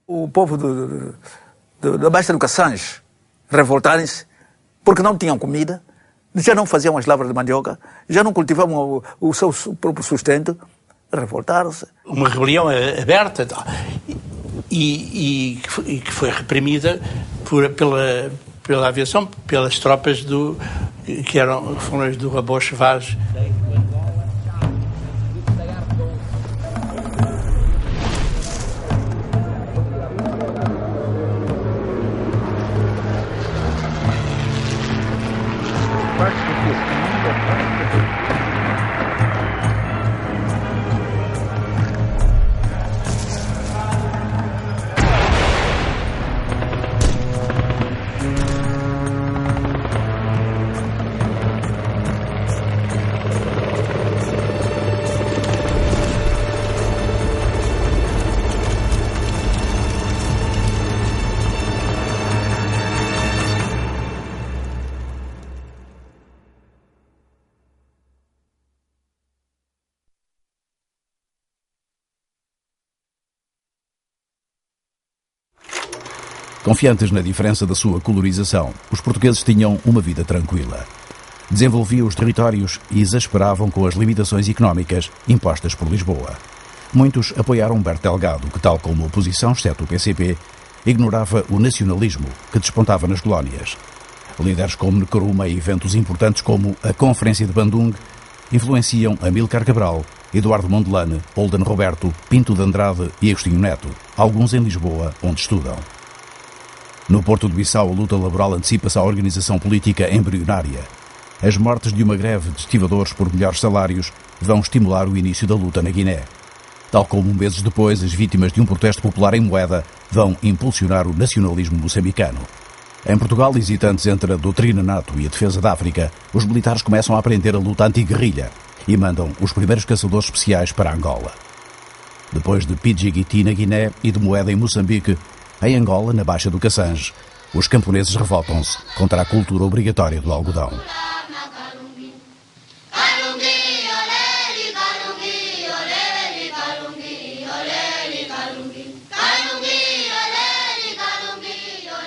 O povo da Baixa do Cassange revoltarem-se porque não tinham comida, já não faziam as lavras de mandioca, já não cultivavam o seu próprio sustento, revoltaram-se. Uma rebelião aberta e que foi reprimida pela aviação, pelas tropas foram as do Rabocho Vaz. Confiantes na diferença da sua colorização, os portugueses tinham uma vida tranquila. Desenvolviam os territórios e exasperavam com as limitações económicas impostas por Lisboa. Muitos apoiaram Berto Delgado, que, tal como a oposição, exceto o PCP, ignorava o nacionalismo que despontava nas colónias. Líderes como Nkrumah e eventos importantes como a Conferência de Bandung influenciam Amílcar Cabral, Eduardo Mondlane, Holden Roberto, Pinto de Andrade e Agostinho Neto, alguns em Lisboa, onde estudam. No Porto de Bissau, a luta laboral antecipa-se à organização política embrionária. As mortes de uma greve de estivadores por melhores salários vão estimular o início da luta na Guiné. Tal como meses depois, as vítimas de um protesto popular em Moeda vão impulsionar o nacionalismo moçambicano. Em Portugal, hesitantes entre a doutrina NATO e a defesa da África, os militares começam a aprender a luta anti-guerrilha e mandam os primeiros caçadores especiais para Angola. Depois de Pidjigiti na Guiné e de Moeda em Moçambique, em Angola, na Baixa do Cassange, os camponeses revoltam-se contra a cultura obrigatória do algodão.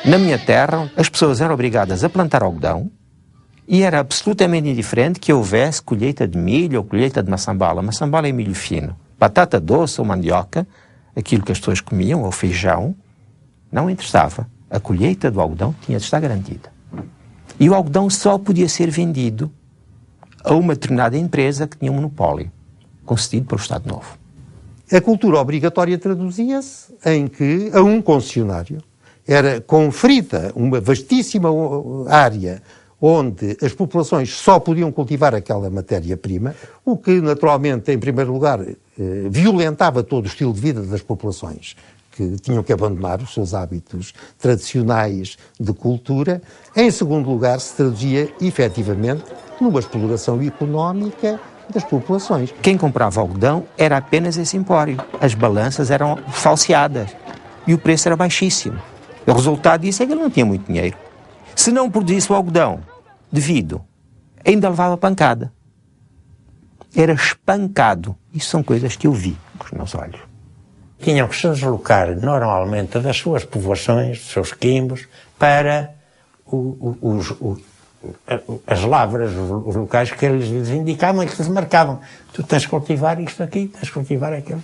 Na minha terra, as pessoas eram obrigadas a plantar algodão e era absolutamente indiferente que houvesse colheita de milho ou colheita de maçambala. Maçambala é milho fino. Batata doce ou mandioca, aquilo que as pessoas comiam, ou feijão, não interessava. A colheita do algodão tinha de estar garantida. E o algodão só podia ser vendido a uma determinada empresa que tinha um monopólio, concedido pelo Estado Novo. A cultura obrigatória traduzia-se em que a um concessionário era conferida uma vastíssima área onde as populações só podiam cultivar aquela matéria-prima, o que naturalmente, em primeiro lugar, violentava todo o estilo de vida das populações, que tinham que abandonar os seus hábitos tradicionais de cultura. Em segundo lugar, se traduzia efetivamente numa exploração económica das populações. Quem comprava algodão era apenas esse empório. As balanças eram falseadas e o preço era baixíssimo. O resultado disso é que ele não tinha muito dinheiro. Se não produzisse o algodão devido, ainda levava pancada. Era espancado. Isso são coisas que eu vi com os meus olhos. Tinham que se deslocar normalmente das suas povoações, dos seus quimbos, para as lavras, os locais que eles lhes indicavam e que lhes marcavam. Tu tens de cultivar isto aqui, tens de cultivar aquilo.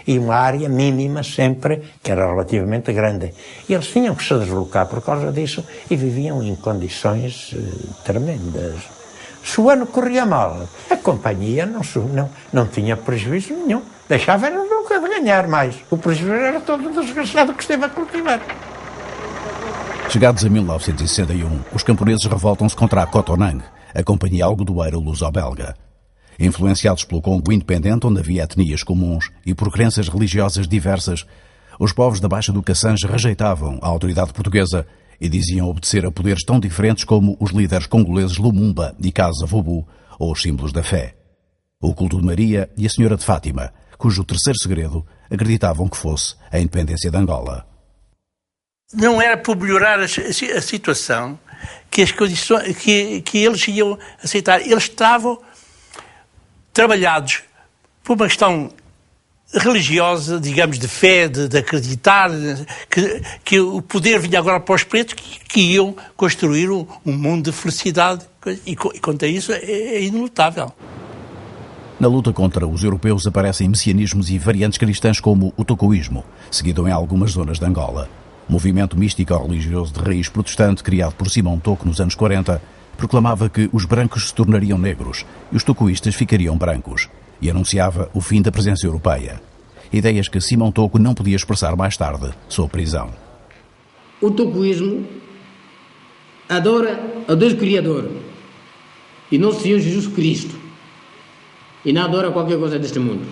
E uma área mínima sempre, que era relativamente grande. E eles tinham que se deslocar por causa disso e viviam em condições tremendas. Se o ano corria mal, a companhia não tinha prejuízo nenhum. Deixava era nunca de ganhar mais. O prejuízo era todo desgraçado que esteve a cultivar. Chegados a 1961, os camponeses revoltam-se contra a Cotonang, a companhia algodoeira luso-belga. Influenciados pelo Congo independente, onde havia etnias comuns, e por crenças religiosas diversas, os povos da Baixa do Cassange rejeitavam a autoridade portuguesa e diziam obedecer a poderes tão diferentes como os líderes congoleses Lumumba e Casa Vubu, ou os símbolos da fé. O culto de Maria e a Senhora de Fátima, cujo terceiro segredo acreditavam que fosse a independência de Angola. Não era por melhorar a situação que as condições que eles iam aceitar. Eles estavam trabalhados por uma questão religiosa, digamos, de fé, de acreditar que o poder vinha agora para os pretos que iam construir um mundo de felicidade. E quanto a isso é inelutável. Na luta contra os europeus aparecem messianismos e variantes cristãs como o tocoísmo, seguido em algumas zonas de Angola. Movimento místico-religioso de raiz protestante criado por Simão Toco nos anos 40 proclamava que os brancos se tornariam negros e os tocoístas ficariam brancos e anunciava o fim da presença europeia. Ideias que Simão Toco não podia expressar mais tarde, sob prisão. O tocoísmo adora a Deus Criador e nosso Senhor Jesus Cristo e não adora qualquer coisa deste mundo.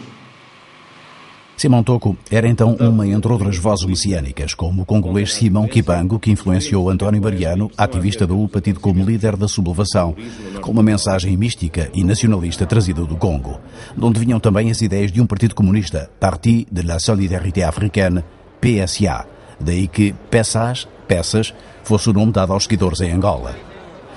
Simão Toco era então uma entre outras vozes messiânicas, como o congolês Simão Kibango, que influenciou António Mariano, ativista da UPA, tido como líder da sublevação, com uma mensagem mística e nacionalista trazida do Congo, de onde vinham também as ideias de um partido comunista, Parti de la Solidarité Africaine, PSA, daí que peças, fosse o nome dado aos seguidores em Angola.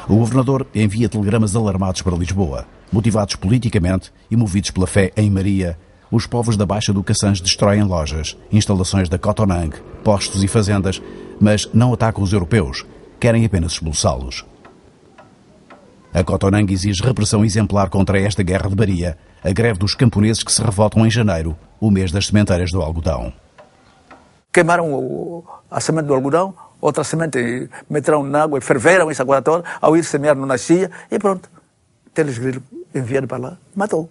O governador envia telegramas alarmados para Lisboa. Motivados politicamente e movidos pela fé em Maria, os povos da Baixa do Cassange destroem lojas, instalações da Cotonang, postos e fazendas, mas não atacam os europeus, querem apenas expulsá-los. A Cotonang exige repressão exemplar contra esta guerra de Maria, a greve dos camponeses que se revoltam em janeiro, o mês das sementeiras do algodão. Queimaram a semente do algodão, outra semente meteram na água e ferveram essa coisa toda, ao ir semear não nascia e pronto. Teles Grilo enviado para lá, matou.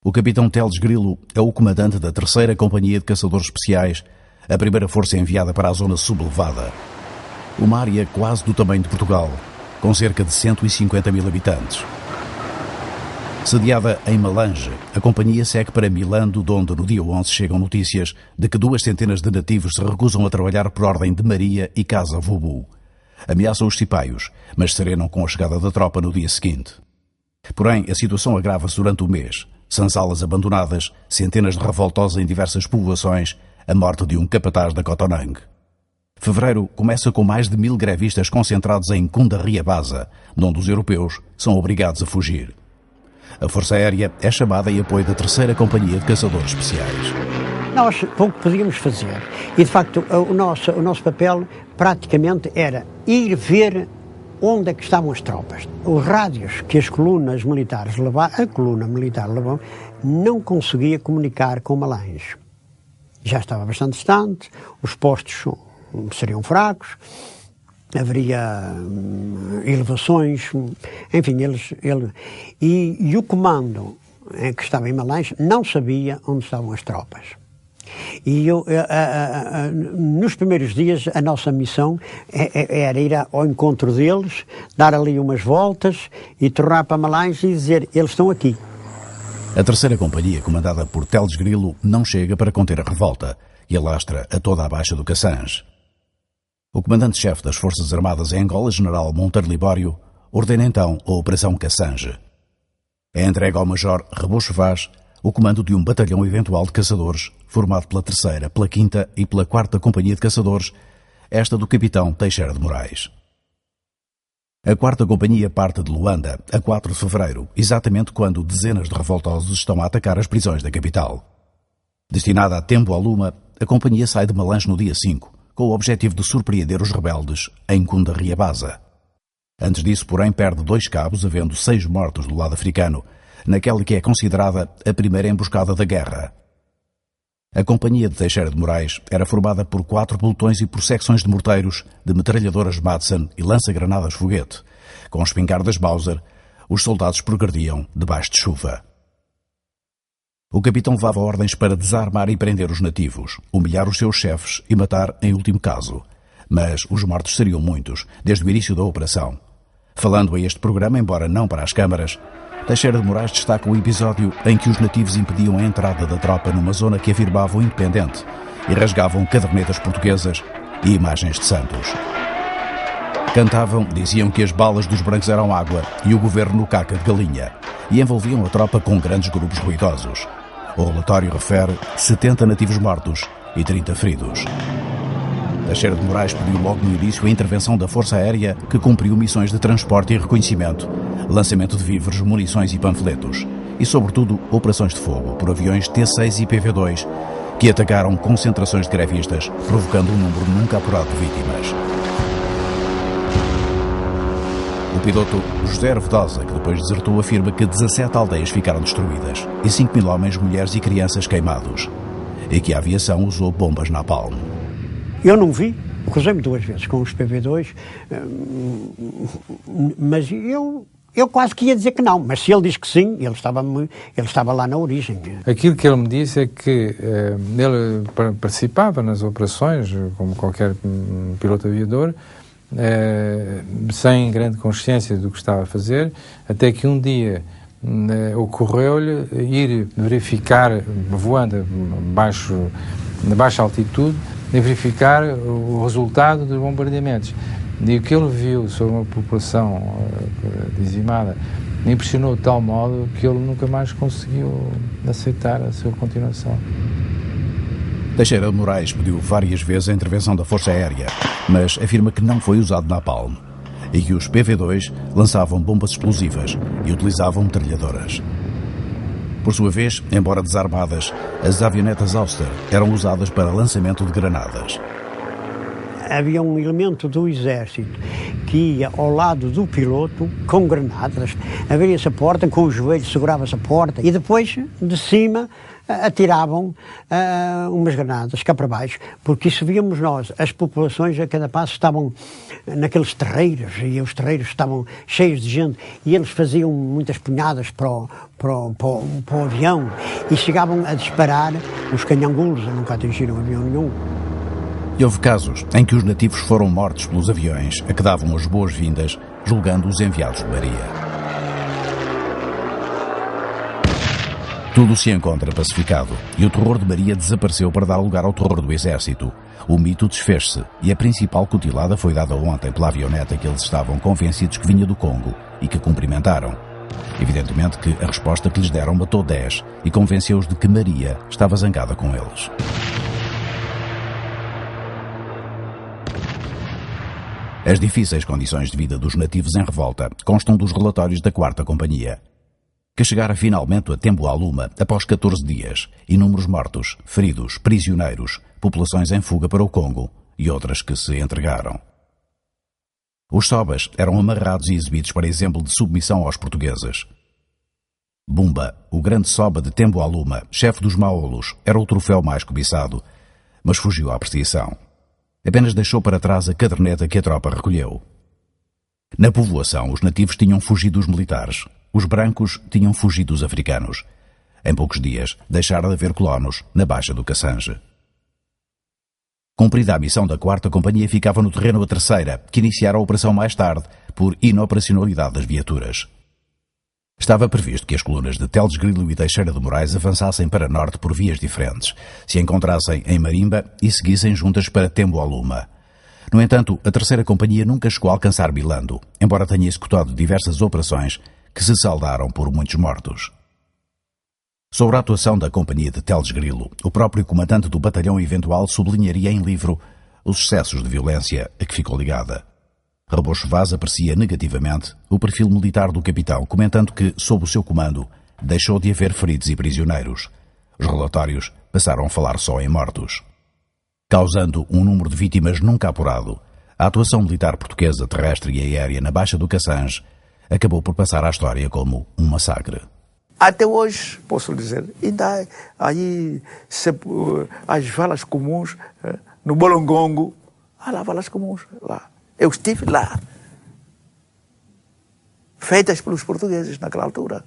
O capitão Teles Grilo é o comandante da 3ª Companhia de Caçadores Especiais, a primeira força enviada para a zona sublevada. Uma área quase do tamanho de Portugal, com cerca de 150 mil habitantes. Sediada em Malange, a companhia segue para Milando, de onde no dia 11 chegam notícias de que 2 centenas de nativos se recusam a trabalhar por ordem de Maria e Casa Vubu. Ameaçam os cipaios, mas serenam com a chegada da tropa no dia seguinte. Porém, a situação agrava-se durante o mês. Senzalas abandonadas, centenas de revoltosos em diversas povoações, a morte de um capataz da Cotonang. Fevereiro começa com mais de 1000 grevistas concentrados em Cundarriabaza, de onde os europeus são obrigados a fugir. A Força Aérea é chamada em apoio da 3ª Companhia de Caçadores Especiais. Nós pouco podíamos fazer. E, de facto, o nosso papel praticamente era ir ver onde é que estavam as tropas. Os rádios que as colunas militares levavam, a coluna militar levou, não conseguia comunicar com Malange. Já estava bastante distante, os postos seriam fracos, haveria elevações, enfim, e o comando que estava em Malange não sabia onde estavam as tropas. E nos primeiros dias a nossa missão era ir ao encontro deles, dar ali umas voltas e tornar para Malange e dizer, eles estão aqui. A 3ª Companhia, comandada por Teles Grilo, não chega para conter a revolta e alastra a toda a Baixa do Cassange. O comandante-chefe das Forças Armadas em Angola, General Monteiro Libório, ordena então a Operação Cassange. É entregue ao Major Rebocho Vaz o comando de um batalhão eventual de caçadores, formado pela 3ª, pela 5ª e pela 4ª Companhia de Caçadores, esta do capitão Teixeira de Moraes. A 4ª Companhia parte de Luanda a 4 de fevereiro, exatamente quando dezenas de revoltosos estão a atacar as prisões da capital. Destinada a Tembo-Aluma, a companhia sai de Malange no dia 5, com o objetivo de surpreender os rebeldes em Cundarriabaza. Antes disso, porém, perde 2 cabos, havendo 6 mortos do lado africano, naquela que é considerada a primeira emboscada da guerra. A Companhia de Teixeira de Moraes era formada por 4 pelotões e por secções de morteiros, de metralhadoras Madsen e lança-granadas foguete. Com espingardas Mauser, os soldados progrediam debaixo de chuva. O capitão levava ordens para desarmar e prender os nativos, humilhar os seus chefes e matar em último caso. Mas os mortos seriam muitos, desde o início da operação. Falando a este programa, embora não para as câmaras, Teixeira de Moraes destaca o episódio em que os nativos impediam a entrada da tropa numa zona que afirmavam independente e rasgavam cadernetas portuguesas e imagens de santos. Cantavam, diziam que as balas dos brancos eram água e o governo caca de galinha, e envolviam a tropa com grandes grupos ruidosos. O relatório refere 70 nativos mortos e 30 feridos. Teixeira de Moraes pediu logo no início a intervenção da Força Aérea, que cumpriu missões de transporte e reconhecimento, lançamento de víveres, munições e panfletos, e, sobretudo, operações de fogo por aviões T-6 e PV-2 que atacaram concentrações de grevistas, provocando um número nunca apurado de vítimas. O piloto José Arvedosa, que depois desertou, afirma que 17 aldeias ficaram destruídas e 5.000 homens, mulheres e crianças queimados, e que a aviação usou bombas napalm. Eu não vi, cruzei-me 2 vezes com os PV-2, mas eu quase que ia dizer que não, mas se ele diz que sim, ele estava lá na origem. Aquilo que ele me disse é que ele participava nas operações, como qualquer piloto aviador, sem grande consciência do que estava a fazer, até que um dia ocorreu-lhe ir verificar, voando na baixa altitude, e verificar o resultado dos bombardeamentos. E o que ele viu sobre uma população dizimada impressionou de tal modo que ele nunca mais conseguiu aceitar a sua continuação. Teixeira de Moraes pediu várias vezes a intervenção da Força Aérea, mas afirma que não foi usado napalm e que os PV-2 lançavam bombas explosivas e utilizavam metralhadoras. Por sua vez, embora desarmadas, as avionetas Auster eram usadas para lançamento de granadas. Havia um elemento do exército que ia ao lado do piloto com granadas, abria-se a porta, com o joelho segurava-se a porta e depois, de cima, atiravam umas granadas cá para baixo, porque isso víamos nós, as populações a cada passo estavam naqueles terreiros e os terreiros estavam cheios de gente e eles faziam muitas punhadas para o avião e chegavam a disparar os canhangulos, nunca atingiram avião nenhum. E houve casos em que os nativos foram mortos pelos aviões a que davam as boas-vindas, julgando os enviados de Maria. Tudo se encontra pacificado e o terror de Maria desapareceu para dar lugar ao terror do exército. O mito desfez-se e a principal cutilada foi dada ontem pela avioneta que eles estavam convencidos que vinha do Congo e que cumprimentaram. Evidentemente que a resposta que lhes deram matou 10 e convenceu-os de que Maria estava zangada com eles. As difíceis condições de vida dos nativos em revolta constam dos relatórios da 4ª Companhia, que chegara finalmente a Tembo-Aluma após 14 dias, inúmeros mortos, feridos, prisioneiros, populações em fuga para o Congo e outras que se entregaram. Os sobas eram amarrados e exibidos para exemplo de submissão aos portugueses. Bumba, o grande soba de Tembo-Aluma, chefe dos Maolos, era o troféu mais cobiçado, mas fugiu à perseguição. Apenas deixou para trás a caderneta que a tropa recolheu. Na povoação, os nativos tinham fugido dos militares. Os brancos tinham fugido dos africanos. Em poucos dias, deixaram de haver colonos na Baixa do Cassange. Cumprida a missão da 4ª Companhia, ficava no terreno a 3ª, que iniciara a operação mais tarde, por inoperacionalidade das viaturas. Estava previsto que as colunas de Teles Grilo e Teixeira de Moraes avançassem para norte por vias diferentes, se encontrassem em Marimba e seguissem juntas para Tembo-Aluma. No entanto, a 3ª Companhia nunca chegou a alcançar Bilando, embora tenha executado diversas operações que se saldaram por muitos mortos. Sobre a atuação da Companhia de Teles Grilo, o próprio comandante do batalhão eventual sublinharia em livro os excessos de violência a que ficou ligada. Rebocho Vaz aprecia negativamente o perfil militar do capitão, comentando que, sob o seu comando, deixou de haver feridos e prisioneiros. Os relatórios passaram a falar só em mortos. Causando um número de vítimas nunca apurado, a atuação militar portuguesa terrestre e aérea na Baixa do Cassange acabou por passar à história como um massacre. Até hoje, posso dizer, ainda há aí as valas comuns no Bolongongo. Há lá valas comuns lá. Eu estive lá, feitas pelos portugueses naquela altura,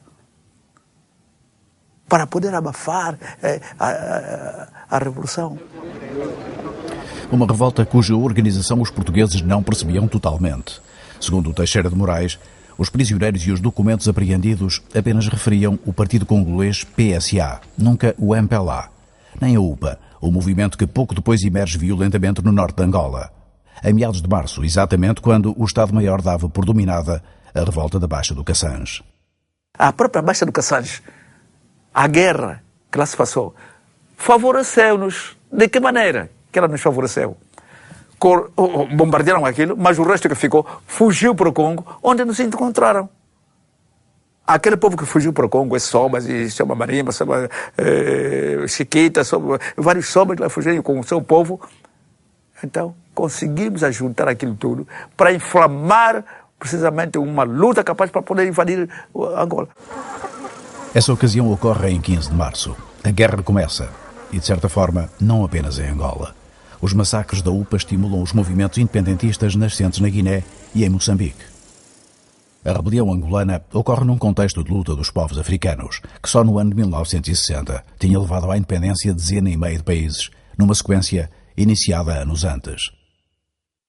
para poder abafar a Revolução. Uma revolta cuja organização os portugueses não percebiam totalmente. Segundo o Teixeira de Moraes, os prisioneiros e os documentos apreendidos apenas referiam o partido congolês PSA, nunca o MPLA, nem a UPA, o movimento que pouco depois emerge violentamente no norte de Angola. Em meados de março, exatamente quando o Estado-Maior dava por dominada a revolta da Baixa do Cassange. A própria Baixa do Cassange, a guerra que lá se passou, favoreceu-nos. De que maneira que ela nos favoreceu? Bombardearam aquilo, mas o resto que ficou fugiu para o Congo, onde nos encontraram. Aquele povo que fugiu para o Congo, esses somas, e Soma Marimba, Soma Chiquita, vários somas lá fugiram com o seu povo. Então, conseguimos ajuntar aquilo tudo para inflamar precisamente uma luta capaz para poder invadir Angola. Essa ocasião ocorre em 15 de março. A guerra começa, e de certa forma, não apenas em Angola. Os massacres da UPA estimulam os movimentos independentistas nascentes na Guiné e em Moçambique. A rebelião angolana ocorre num contexto de luta dos povos africanos, que só no ano de 1960 tinha levado à independência dezena e meia de países, numa sequência iniciada anos antes.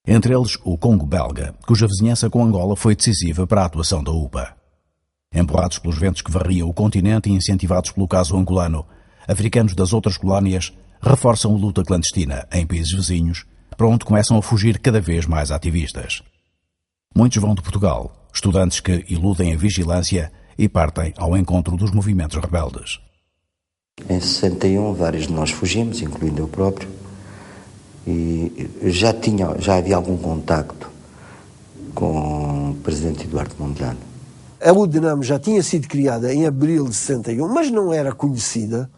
Entre eles, o Congo belga, cuja vizinhança com Angola foi decisiva para a atuação da UPA. Empurrados pelos ventos que varriam o continente e incentivados pelo caso angolano, africanos das outras colónias reforçam a luta clandestina em países vizinhos, para onde começam a fugir cada vez mais ativistas. Muitos vão de Portugal, estudantes que iludem a vigilância e partem ao encontro dos movimentos rebeldes. Em 61, vários de nós fugimos, incluindo eu próprio, e já havia algum contacto com o presidente Eduardo Mondlane. A UDNAM já tinha sido criada em abril de 61, mas não era conhecida,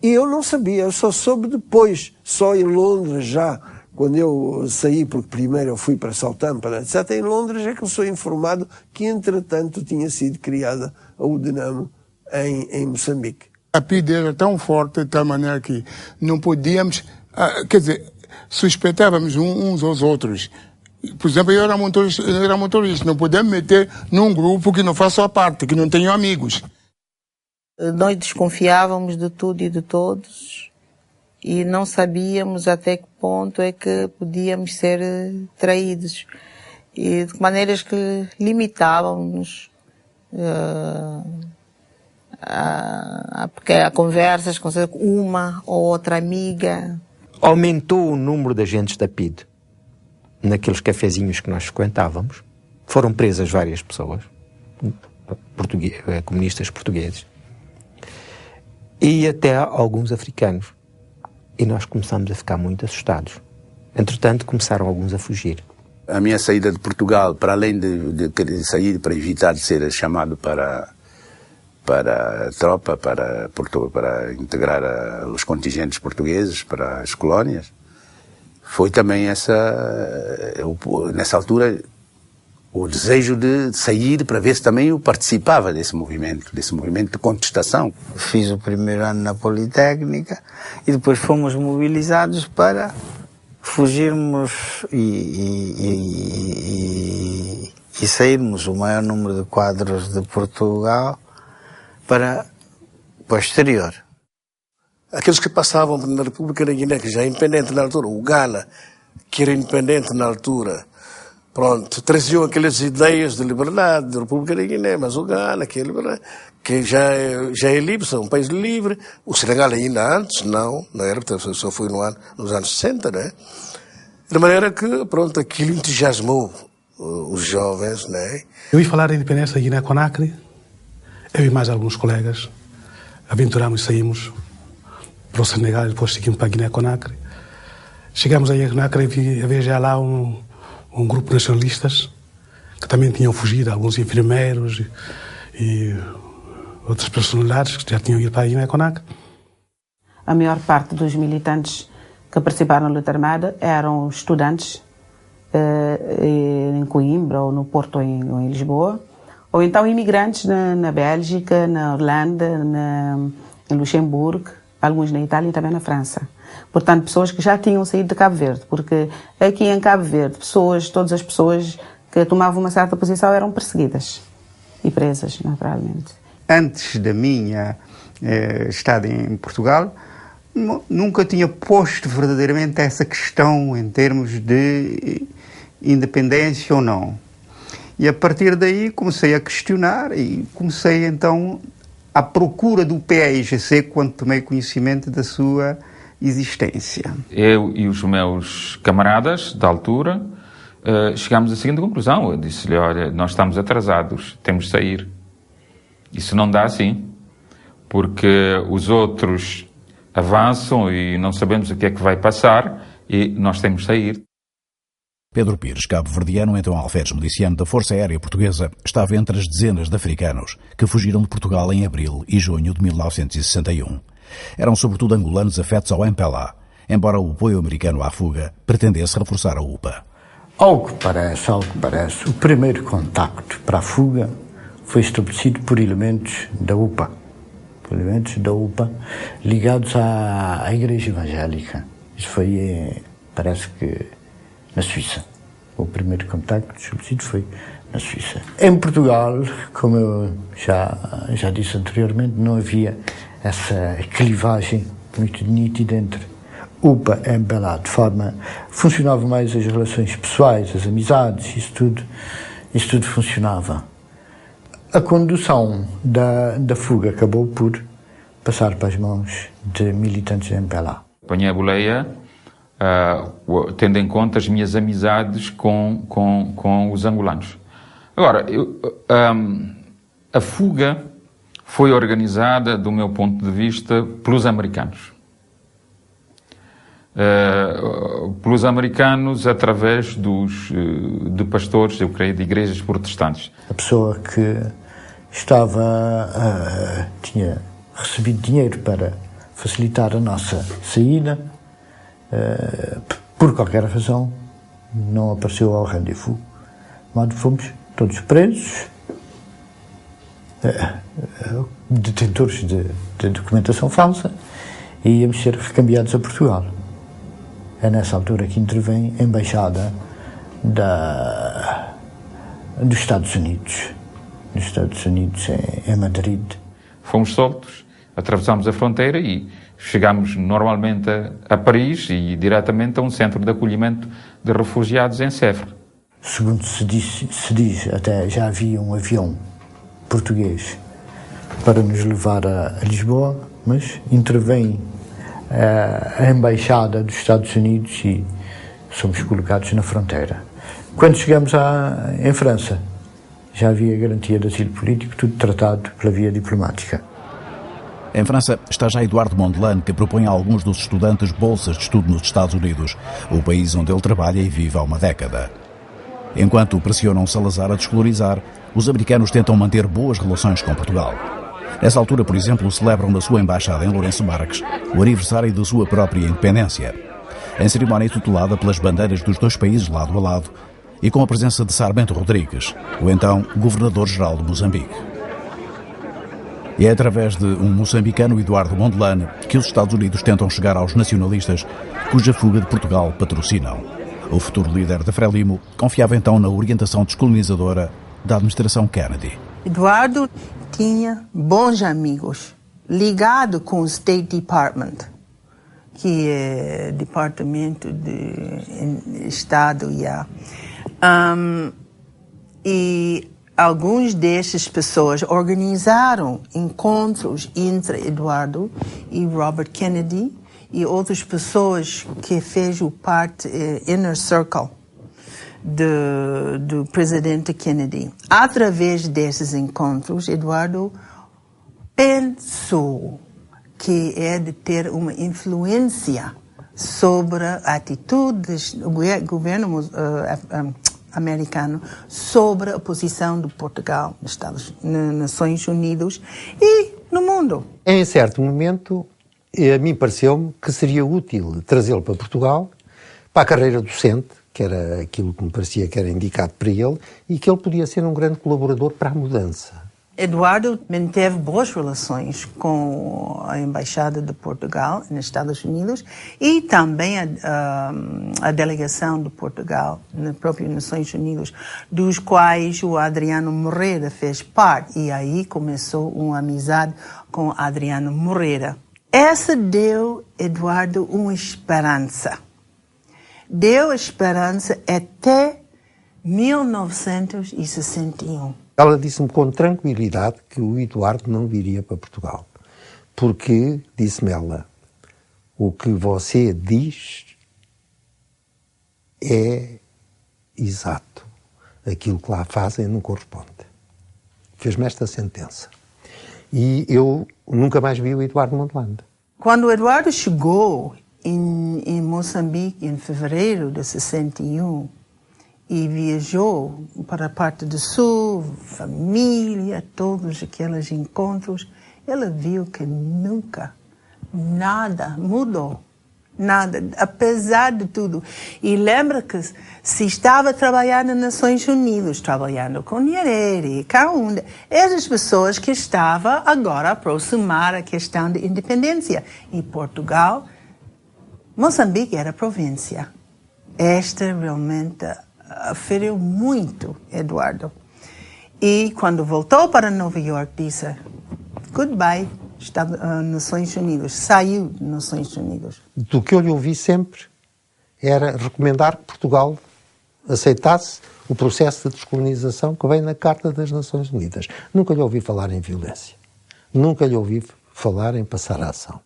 e eu não sabia, eu só soube depois, só em Londres já, quando eu saí, porque primeiro eu fui para Southampton, etc., em Londres é que eu sou informado que, entretanto, tinha sido criada a UDNAM em Moçambique. A PIDE era tão forte, de tal maneira que não podíamos, quer dizer, suspeitávamos uns aos outros. Por exemplo, eu era motorista, não podemos meter num grupo que não faça a parte, que não tenha amigos. Nós desconfiávamos de tudo e de todos e não sabíamos até que ponto é que podíamos ser traídos. E de maneiras que limitavam-nos a conversas com uma ou outra amiga. Aumentou o número de agentes da PIDE naqueles cafezinhos que nós frequentávamos. Foram presas várias pessoas, comunistas portugueses, e até alguns africanos. E nós começamos a ficar muito assustados. Entretanto, começaram alguns a fugir. A minha saída de Portugal, para além de querer sair para evitar de ser chamado para a tropa, para integrar os contingentes portugueses para as colónias, foi também nessa altura o desejo de sair para ver se também eu participava desse movimento de contestação. Fiz o primeiro ano na Politécnica e depois fomos mobilizados para fugirmos e sairmos o maior número de quadros de Portugal para o exterior. Aqueles que passavam na República da Guiné, que já é independente na altura, o Ghana, que era independente na altura, pronto, traziam aquelas ideias de liberdade da República da Guiné, mas o Ghana, que é liberdade, que já é livre, é um país livre. O Senegal ainda antes, não era, só foi nos anos 60, né? De maneira que, pronto, aquilo entusiasmou os jovens, né? Eu ia falar da independência da Guiné-Conakry, eu e mais alguns colegas aventuramos e saímos para o Senegal e depois seguimos para a Guiné-Conakry. Chegamos aí a Conakry e havia já lá um grupo de nacionalistas que também tinham fugido, alguns enfermeiros e outras personalidades que já tinham ido para a Guiné-Conakry. A maior parte dos militantes que participaram na luta armada eram estudantes em Coimbra ou no Porto ou em Lisboa, ou então imigrantes na Bélgica, na Holanda, em Luxemburgo, alguns na Itália e também na França. Portanto, pessoas que já tinham saído de Cabo Verde, porque aqui em Cabo Verde, todas as pessoas que tomavam uma certa posição eram perseguidas e presas, naturalmente. Antes da minha estada em Portugal, nunca tinha posto verdadeiramente essa questão em termos de independência ou não. E a partir daí comecei a questionar e comecei então à procura do PAIGC quando tomei conhecimento da sua existência. Eu e os meus camaradas da altura chegámos à seguinte conclusão. Eu disse-lhe, olha, nós estamos atrasados, temos de sair. Isso não dá assim, porque os outros avançam e não sabemos o que é que vai passar e nós temos de sair. Pedro Pires, cabo-verdiano, então alferes miliciano da Força Aérea Portuguesa, estava entre as dezenas de africanos que fugiram de Portugal em abril e junho de 1961. Eram sobretudo angolanos afetos ao MPLA, embora o apoio americano à fuga pretendesse reforçar a UPA. Ao que parece, o primeiro contacto para a fuga foi estabelecido por elementos da UPA. Ligados à Igreja Evangélica. Isso foi, parece que, na Suíça. O primeiro contacto estabelecido foi na Suíça. Em Portugal, como eu já disse anteriormente, não havia essa clivagem muito nítida entre UPA e MPLA, de forma funcionavam mais as relações pessoais, as amizades, isso tudo funcionava. A condução da fuga acabou por passar para as mãos de militantes da MPLA. Apanhei a boleia, tendo em conta as minhas amizades com os angolanos. Agora, a fuga foi organizada, do meu ponto de vista, pelos americanos. Pelos americanos através de pastores, eu creio, de igrejas protestantes. A pessoa que tinha recebido dinheiro para facilitar a nossa saída, por qualquer razão, não apareceu ao rendezvous. Mas fomos todos presos, detentores de documentação falsa, e íamos ser recambiados a Portugal. É nessa altura que intervém a Embaixada dos Estados Unidos. Nos Estados Unidos, em Madrid. Fomos soltos, atravessámos a fronteira e chegámos normalmente a Paris e diretamente a um centro de acolhimento de refugiados em Sèvres. Segundo se diz, até já havia um avião português para nos levar a Lisboa, mas intervém a Embaixada dos Estados Unidos e somos colocados na fronteira. Quando chegamos em França, já havia garantia de asilo político, tudo tratado pela via diplomática. Em França está já Eduardo Mondlane, que propõe a alguns dos estudantes bolsas de estudo nos Estados Unidos, o país onde ele trabalha e vive há uma década. Enquanto pressionam Salazar a descolorizar, os americanos tentam manter boas relações com Portugal. Nessa altura, por exemplo, celebram na sua embaixada em Lourenço Marques o aniversário da sua própria independência, em cerimónia tutelada pelas bandeiras dos dois países lado a lado e com a presença de Sarmento Rodrigues, o então governador-geral de Moçambique. E é através de um moçambicano, Eduardo Mondlane, que os Estados Unidos tentam chegar aos nacionalistas cuja fuga de Portugal patrocinam. O futuro líder da Frelimo confiava então na orientação descolonizadora da administração Kennedy. Eduardo tinha bons amigos ligados com o State Department, que é Departamento de Estado. E alguns dessas pessoas organizaram encontros entre Eduardo e Robert Kennedy e outras pessoas que fizeram parte Inner Circle do presidente Kennedy. Através desses encontros, Eduardo pensou que é de ter uma influência sobre atitudes do governo americano sobre a posição de Portugal nas Nações Unidas e no mundo. Em certo momento, a mim pareceu-me que seria útil trazê-lo para Portugal, para a carreira docente, que era aquilo que me parecia que era indicado para ele, e que ele podia ser um grande colaborador para a mudança. Eduardo manteve boas relações com a Embaixada de Portugal nos Estados Unidos e também a delegação de Portugal nas próprias Nações Unidas, dos quais o Adriano Moreira fez parte. E aí começou uma amizade com Adriano Moreira. Essa deu a Eduardo uma esperança. Deu a esperança até 1961. Ela disse-me com tranquilidade que o Eduardo não viria para Portugal. Porque, disse-me ela, o que você diz é exato. Aquilo que lá fazem não corresponde. Fez-me esta sentença. E eu nunca mais vi o Eduardo Mondlane. Quando o Eduardo chegou em Moçambique, em fevereiro de 61, e viajou para a parte do sul, família, todos aqueles encontros, ela viu que nunca nada mudou. Nada, apesar de tudo. E lembra que se estava trabalhando nas Nações Unidas, trabalhando com Nyerere, Kaunda, essas pessoas que estavam agora a aproximar a questão de independência. Em Portugal, Moçambique era província. Esta realmente feriu muito Eduardo. E quando voltou para Nova York, disse goodbye. Nações Unidas, saiu das Nações Unidas. Do que eu lhe ouvi sempre era recomendar que Portugal aceitasse o processo de descolonização que vem na Carta das Nações Unidas. Nunca lhe ouvi falar em violência. Nunca lhe ouvi falar em passar a ação.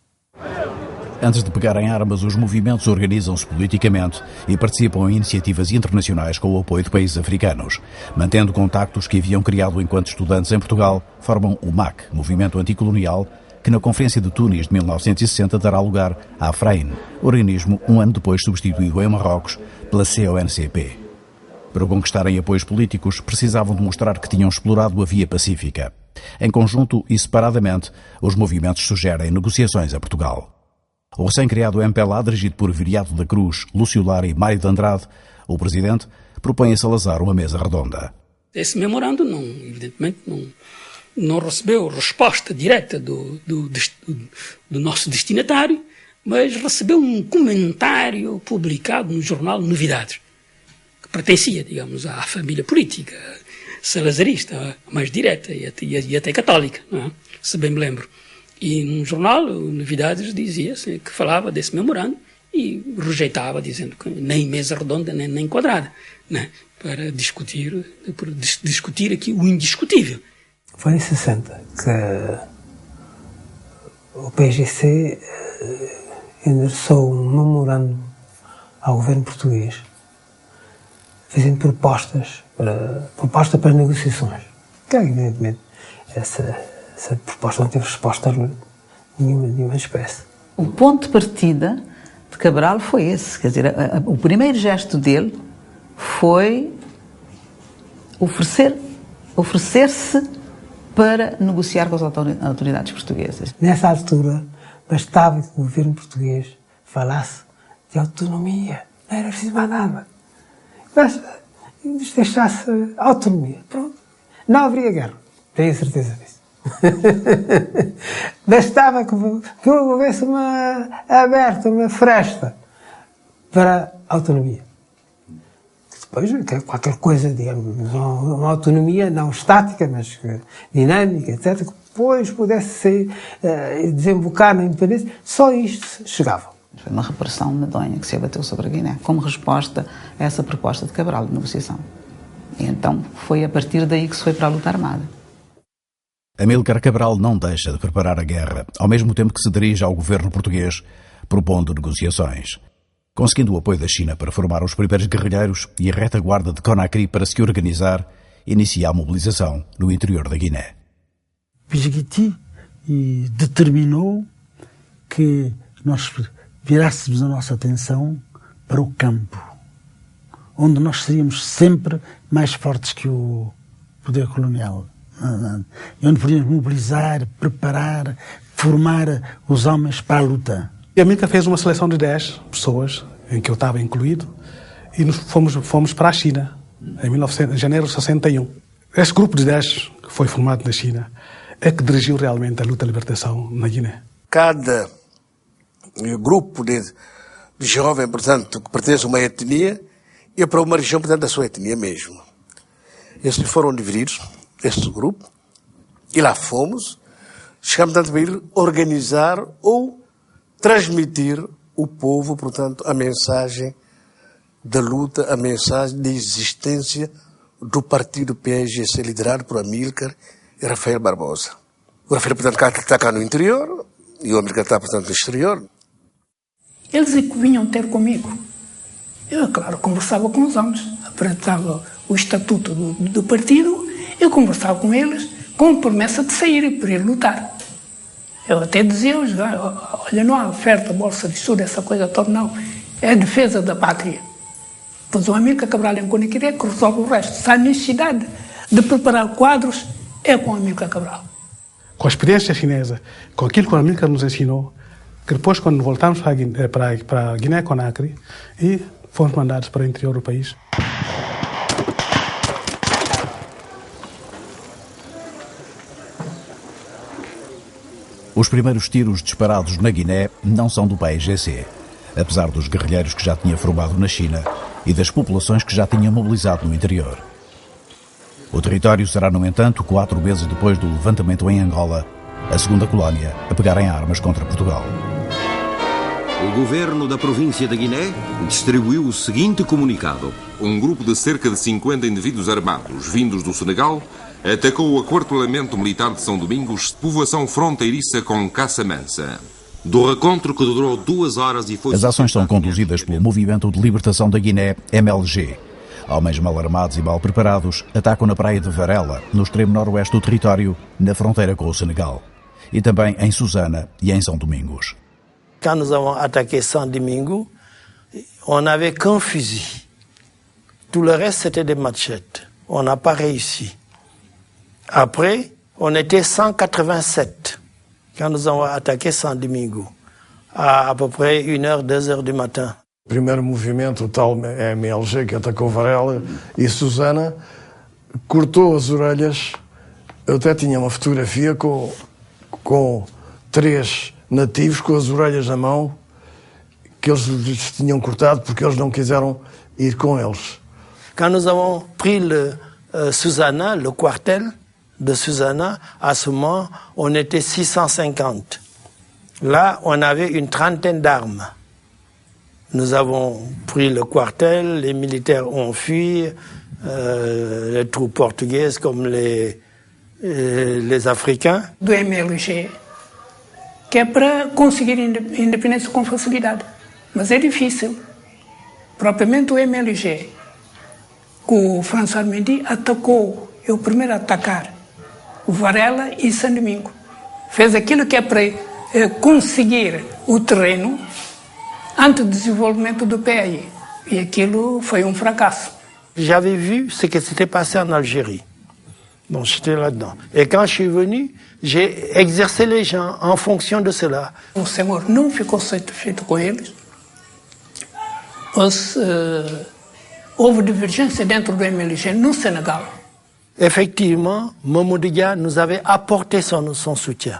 Antes de pegar em armas, os movimentos organizam-se politicamente e participam em iniciativas internacionais com o apoio de países africanos. Mantendo contactos que haviam criado enquanto estudantes em Portugal, formam o MAC, Movimento Anticolonial, que na Conferência de Tunis de 1960 dará lugar à AFRAIN, organismo um ano depois substituído em Marrocos pela CONCP. Para conquistarem apoios políticos, precisavam demonstrar que tinham explorado a via pacífica. Em conjunto e separadamente, os movimentos sugerem negociações a Portugal. O recém-criado MPLA, dirigido por Viriato da Cruz, Lúcio Lara e Mário de Andrade, o presidente, propõe a Salazar uma mesa redonda. Esse memorando, evidentemente, não recebeu resposta direta do nosso destinatário, mas recebeu um comentário publicado no jornal Novidades, que pertencia, digamos, à família política salazarista, mais direta e até católica, não é? Se bem me lembro. E num jornal, Novidades, dizia-se que falava desse memorando e rejeitava, dizendo que nem mesa redonda, nem quadrada, né? Para discutir aqui o indiscutível. Foi em 60 que o PGC endereçou um memorando ao governo português, fazendo proposta para negociações. Que, evidentemente, essa proposta não teve resposta nenhuma espécie. O ponto de partida de Cabral foi esse, quer dizer, o primeiro gesto dele foi oferecer-se para negociar com as autoridades portuguesas. Nessa altura, bastava que o governo português falasse de autonomia, não era preciso mais nada. Mas deixasse autonomia, pronto. Não haveria guerra, tenho certeza disso. Bastava que houvesse uma fresta para a autonomia. Depois, qualquer coisa, digamos, uma autonomia não estática, mas dinâmica, etc., que depois pudesse desembocar na independência, só isto chegava. Foi uma repressão medonha que se abateu sobre a Guiné, como resposta a essa proposta de Cabral de negociação. E então foi a partir daí que se foi para a luta armada. Amílcar Cabral não deixa de preparar a guerra, ao mesmo tempo que se dirige ao governo português, propondo negociações. Conseguindo o apoio da China para formar os primeiros guerrilheiros e a retaguarda de Conakry para se organizar, inicia a mobilização no interior da Guiné. Pijiguiti determinou que nós virássemos a nossa atenção para o campo, onde nós seríamos sempre mais fortes que o poder colonial. E onde podíamos mobilizar, preparar, formar os homens para a luta. E a Amílcar fez uma seleção de 10 pessoas, em que eu estava incluído, e fomos para a China, em janeiro de 61. Esse grupo de 10, que foi formado na China, é que dirigiu realmente a luta de libertação na Guiné. Cada grupo de jovem, portanto, que pertence a uma etnia, ia para uma região, portanto, da sua etnia mesmo. Esses foram divididos, este grupo, e lá fomos, chegamos, portanto, a ir organizar ou transmitir o povo, portanto, a mensagem da luta, a mensagem de existência do partido PAIGC, liderado por Amílcar e Rafael Barbosa. O Rafael, portanto, está cá no interior, e o Amílcar está, portanto, no exterior. Eles é que vinham ter comigo. Eu, claro, conversava com os homens, apresentava o estatuto do partido, eu conversava com eles com promessa de sair para ir lutar. Eu até dizia-lhes, olha, não há oferta, bolsa de estudo, essa coisa toda, não. É a defesa da pátria. Pois o Amílcar Cabral em Conakry é que resolve o resto. Se há necessidade de preparar quadros, é com o Amílcar Cabral. Com a experiência chinesa, com aquilo que o Amílcar nos ensinou, que depois, quando voltamos para a Guiné-Conakry, e fomos mandados para o interior do país. Os primeiros tiros disparados na Guiné não são do PAIGC, apesar dos guerrilheiros que já tinha formado na China e das populações que já tinha mobilizado no interior. O território será, no entanto, 4 meses depois do levantamento em Angola, a segunda colónia a pegar em armas contra Portugal. O governo da província da Guiné distribuiu o seguinte comunicado. Um grupo de cerca de 50 indivíduos armados, vindos do Senegal, atacou o aquartelamento militar de São Domingos, povoação fronteiriça com Caça-Mansa. Do recontro que durou 2 horas e foi... As ações são conduzidas pelo Movimento de Libertação da Guiné, MLG. Homens mal armados e mal preparados atacam na praia de Varela, no extremo noroeste do território, na fronteira com o Senegal. E também em Susana e em São Domingos. Quand nous avons attaqué Saint-Domingue, on n'avait qu'un fusil. Tout le reste, c'était des machettes. On n'a pas réussi. Après, on était 187 quand nous avons attaqué Saint-Domingue, à peu près 1h, 2h du matin. O primeiro movimento, o tal MLG, que atacou Varela e Susana, cortou as orelhas. Eu até tinha uma fotografia com 3 nativos com as orelhas na mão, que eles lhes tinham cortado porque eles não quiseram ir com eles. Quand nous avons pris Susana, le quartel de Susana, à ce moment, on était 650. Là, on avait une trentaine d'armes. Nous avons pris le quartel, les militaires ont fui, les troupes portugaises comme les Africains. Do MLG, que é para conseguir independência com facilidade. Mas é difícil. Propriamente o MLG, que o François Mendy atacou, é o primeiro a atacar o Varela e São Domingo. Fez aquilo que é para conseguir o terreno antes do desenvolvimento do PAI. E aquilo foi um fracasso. J'avais vu ce qui s'était passé en Algérie. Bon, j'étais là-dedans. Et quand je suis venu, j'ai exercé les gens en fonction de cela. O Senhor não ficou satisfeito com eles. Houve divergência dentro do MLG no Sénégal. Effectivement, Mamadou Dia nous avait apporté son soutien.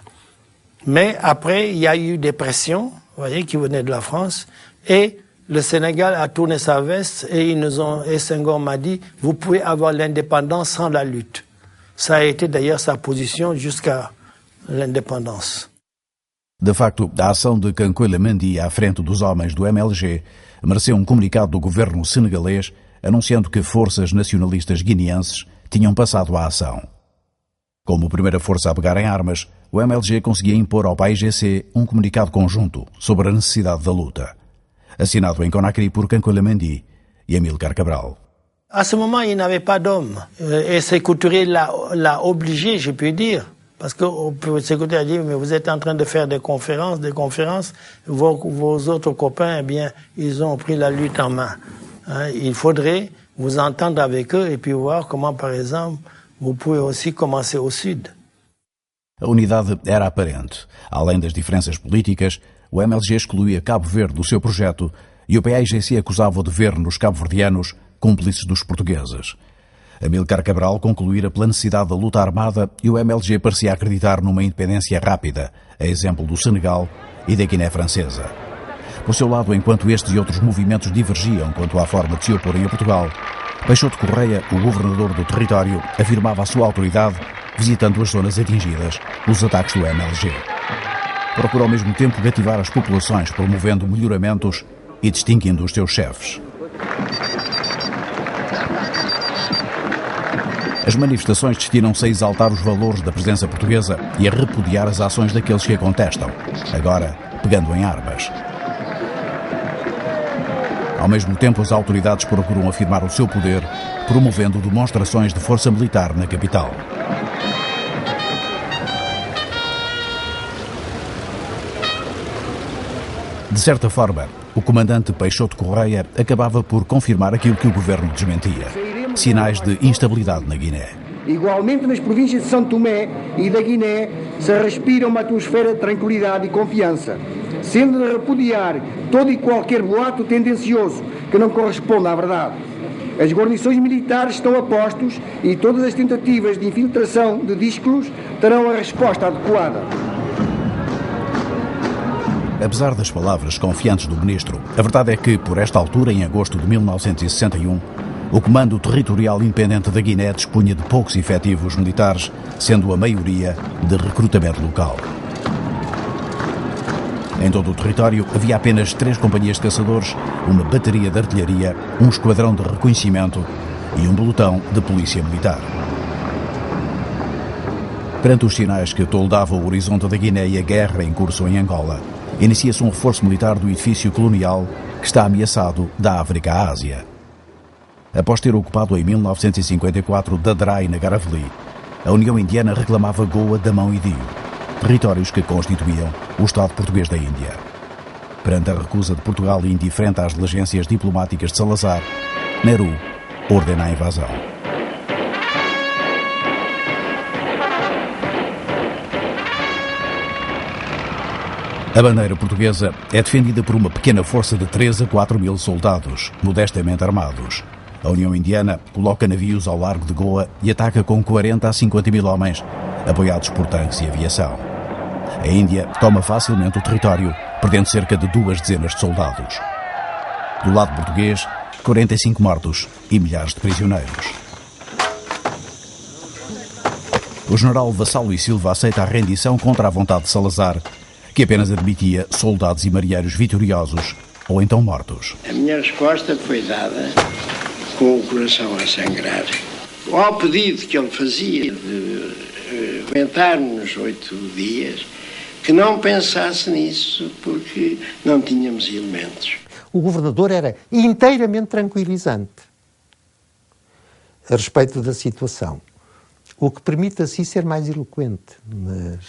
Mais après, il y a eu des pressions, vous voyez, qui venaient de la France, et le Sénégal a tourné sa veste et et Senghor m'a dit, vous pouvez avoir l'indépendance sans la lutte. Ça a été d'ailleurs sa position jusqu'à l'indépendance. De facto, a ação de Kankwele Mendy à frente dos homens do MLG mereceu um comunicado do governo senegalês anunciando que forças nacionalistas guineenses tinham passado à ação. Como primeira força a pegar em armas, o MLG conseguia impor ao PAIGC um comunicado conjunto sobre a necessidade da luta, assinado em Conakry por Kankwele Mendy e Amílcar Cabral. À ce moment, il n'avait pas d'hommes. Et Sékou Touré l'a obligé, je peux dire. Parce que Sékou Touré a dit, mais vous êtes en train de faire des conférences. Vos autres copains, eh bien, ils ont pris la lutte en main. Il faudrait vous entendre avec eux et puis voir comment, par exemple, vous pouvez aussi commencer au sud. A unidade era aparente. Além das diferenças políticas, o MLG excluía Cabo Verde do seu projeto e o PAIGC acusava de ver nos cabo-verdianos cúmplices dos portugueses. Amílcar Cabral concluíra pela necessidade da luta armada e o MLG parecia acreditar numa independência rápida, a exemplo do Senegal e da Guiné Francesa. Por seu lado, enquanto estes e outros movimentos divergiam quanto à forma de se oporem a Portugal, Peixoto Correia, o governador do território, afirmava a sua autoridade visitando as zonas atingidas pelos ataques do MLG. Procurou ao mesmo tempo cativar as populações, promovendo melhoramentos e distinguindo os seus chefes. As manifestações destinam-se a exaltar os valores da presença portuguesa e a repudiar as ações daqueles que a contestam, agora pegando em armas. Ao mesmo tempo, as autoridades procuram afirmar o seu poder, promovendo demonstrações de força militar na capital. De certa forma, o comandante Peixoto Correia acabava por confirmar aquilo que o governo desmentia: sinais de instabilidade na Guiné. Igualmente nas províncias de São Tomé e da Guiné se respira uma atmosfera de tranquilidade e confiança, sendo de repudiar todo e qualquer boato tendencioso que não corresponda à verdade. As guarnições militares estão a postos e todas as tentativas de infiltração de díscolos terão a resposta adequada. Apesar das palavras confiantes do ministro, a verdade é que, por esta altura, em agosto de 1961, o Comando Territorial Independente da Guiné dispunha de poucos efetivos militares, sendo a maioria de recrutamento local. Em todo o território havia apenas 3 companhias de caçadores, uma bateria de artilharia, um esquadrão de reconhecimento e um pelotão de polícia militar. Perante os sinais que toldavam o horizonte da Guiné e a guerra em curso em Angola, inicia-se um reforço militar do edifício colonial que está ameaçado da África à Ásia. Após ter ocupado em 1954 Dadrai na Garaveli, a União Indiana reclamava Goa, Damão e Dio, territórios que constituíam o Estado português da Índia. Perante a recusa de Portugal e indiferente às diligências diplomáticas de Salazar, Nehru ordena a invasão. A bandeira portuguesa é defendida por uma pequena força de 3 a 4 mil soldados, modestamente armados. A União Indiana coloca navios ao largo de Goa e ataca com 40 a 50 mil homens, apoiados por tanques e aviação. A Índia toma facilmente o território, perdendo cerca de 2 dezenas de soldados. Do lado português, 45 mortos e milhares de prisioneiros. O general Vassalo e Silva aceita a rendição contra a vontade de Salazar, que apenas admitia soldados e marinheiros vitoriosos ou então mortos. A minha resposta foi dada com o coração a sangrar. Ao pedido que ele fazia de aguentar-nos 8 dias, que não pensasse nisso porque não tínhamos elementos. O governador era inteiramente tranquilizante a respeito da situação, o que permite assim ser mais eloquente nas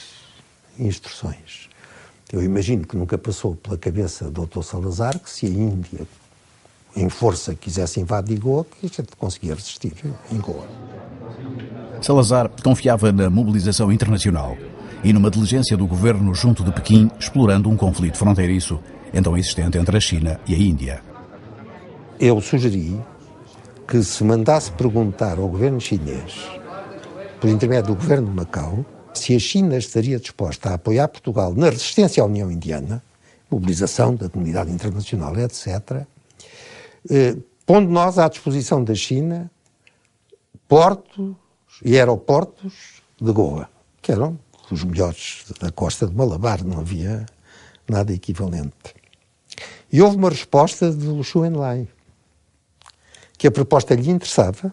instruções. Eu imagino que nunca passou pela cabeça do Dr. Salazar que se a Índia, em força, quisesse invadir Goa, que a gente conseguia resistir em Goa. Salazar confiava na mobilização internacional e numa diligência do governo junto de Pequim, explorando um conflito fronteiriço, então existente entre a China e a Índia. Eu sugeri que se mandasse perguntar ao governo chinês, por intermédio do governo de Macau, se a China estaria disposta a apoiar Portugal na resistência à União Indiana, mobilização da comunidade internacional, etc., pondo nós à disposição da China portos e aeroportos de Goa, que eram os melhores da costa de Malabar, não havia nada equivalente. E houve uma resposta de Lu Xu-enlai, que a proposta lhe interessava,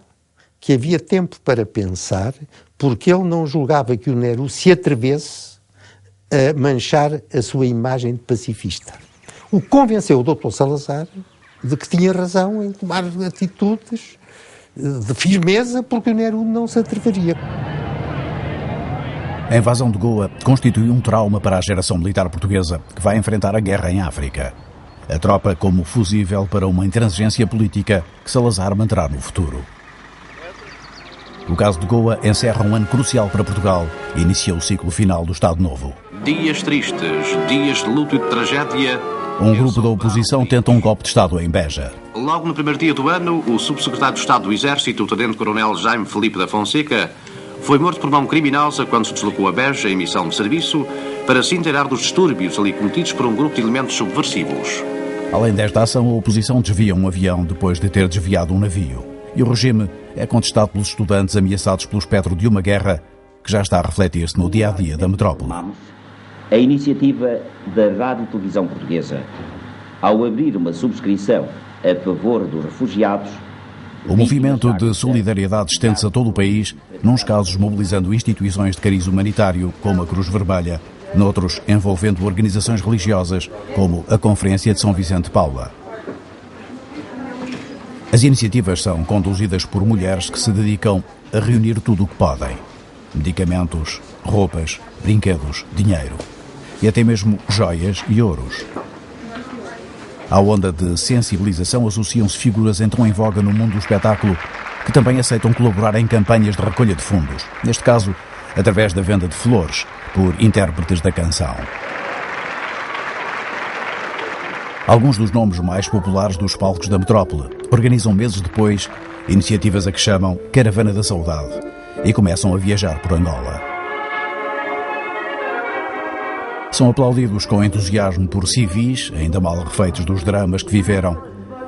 que havia tempo para pensar, porque ele não julgava que o Nehru se atrevesse a manchar a sua imagem de pacifista. O que convenceu o Dr. Salazar de que tinha razão em tomar atitudes de firmeza, porque o Nehru não se atreveria. A invasão de Goa constitui um trauma para a geração militar portuguesa que vai enfrentar a guerra em África. A tropa como fusível para uma intransigência política que Salazar manterá no futuro. O caso de Goa encerra um ano crucial para Portugal e inicia o ciclo final do Estado Novo. Dias tristes, dias de luto e de tragédia. Um grupo da oposição tenta um golpe de Estado em Beja. Logo no primeiro dia do ano, o subsecretário de Estado do Exército, o tenente-coronel Jaime Felipe da Fonseca, foi morto por mão criminosa quando se deslocou a Beja em missão de serviço para se inteirar dos distúrbios ali cometidos por um grupo de elementos subversivos. Além desta ação, a oposição desvia um avião depois de ter desviado um navio. E o regime é contestado pelos estudantes ameaçados pelo espectro de uma guerra que já está a refletir-se no dia-a-dia da metrópole. A iniciativa da Rádio e Televisão Portuguesa, ao abrir uma subscrição a favor dos refugiados... O movimento de solidariedade estende-se a todo o país, nos casos mobilizando instituições de cariz humanitário, como a Cruz Vermelha, noutros envolvendo organizações religiosas, como a Conferência de São Vicente de Paula. As iniciativas são conduzidas por mulheres que se dedicam a reunir tudo o que podem. Medicamentos, roupas, brinquedos, dinheiro e até mesmo joias e ouros. À onda de sensibilização associam-se figuras então em voga no mundo do espetáculo que também aceitam colaborar em campanhas de recolha de fundos, neste caso através da venda de flores por intérpretes da canção. Alguns dos nomes mais populares dos palcos da metrópole organizam meses depois iniciativas a que chamam Caravana da Saudade e começam a viajar por Angola. São aplaudidos com entusiasmo por civis, ainda mal refeitos dos dramas que viveram,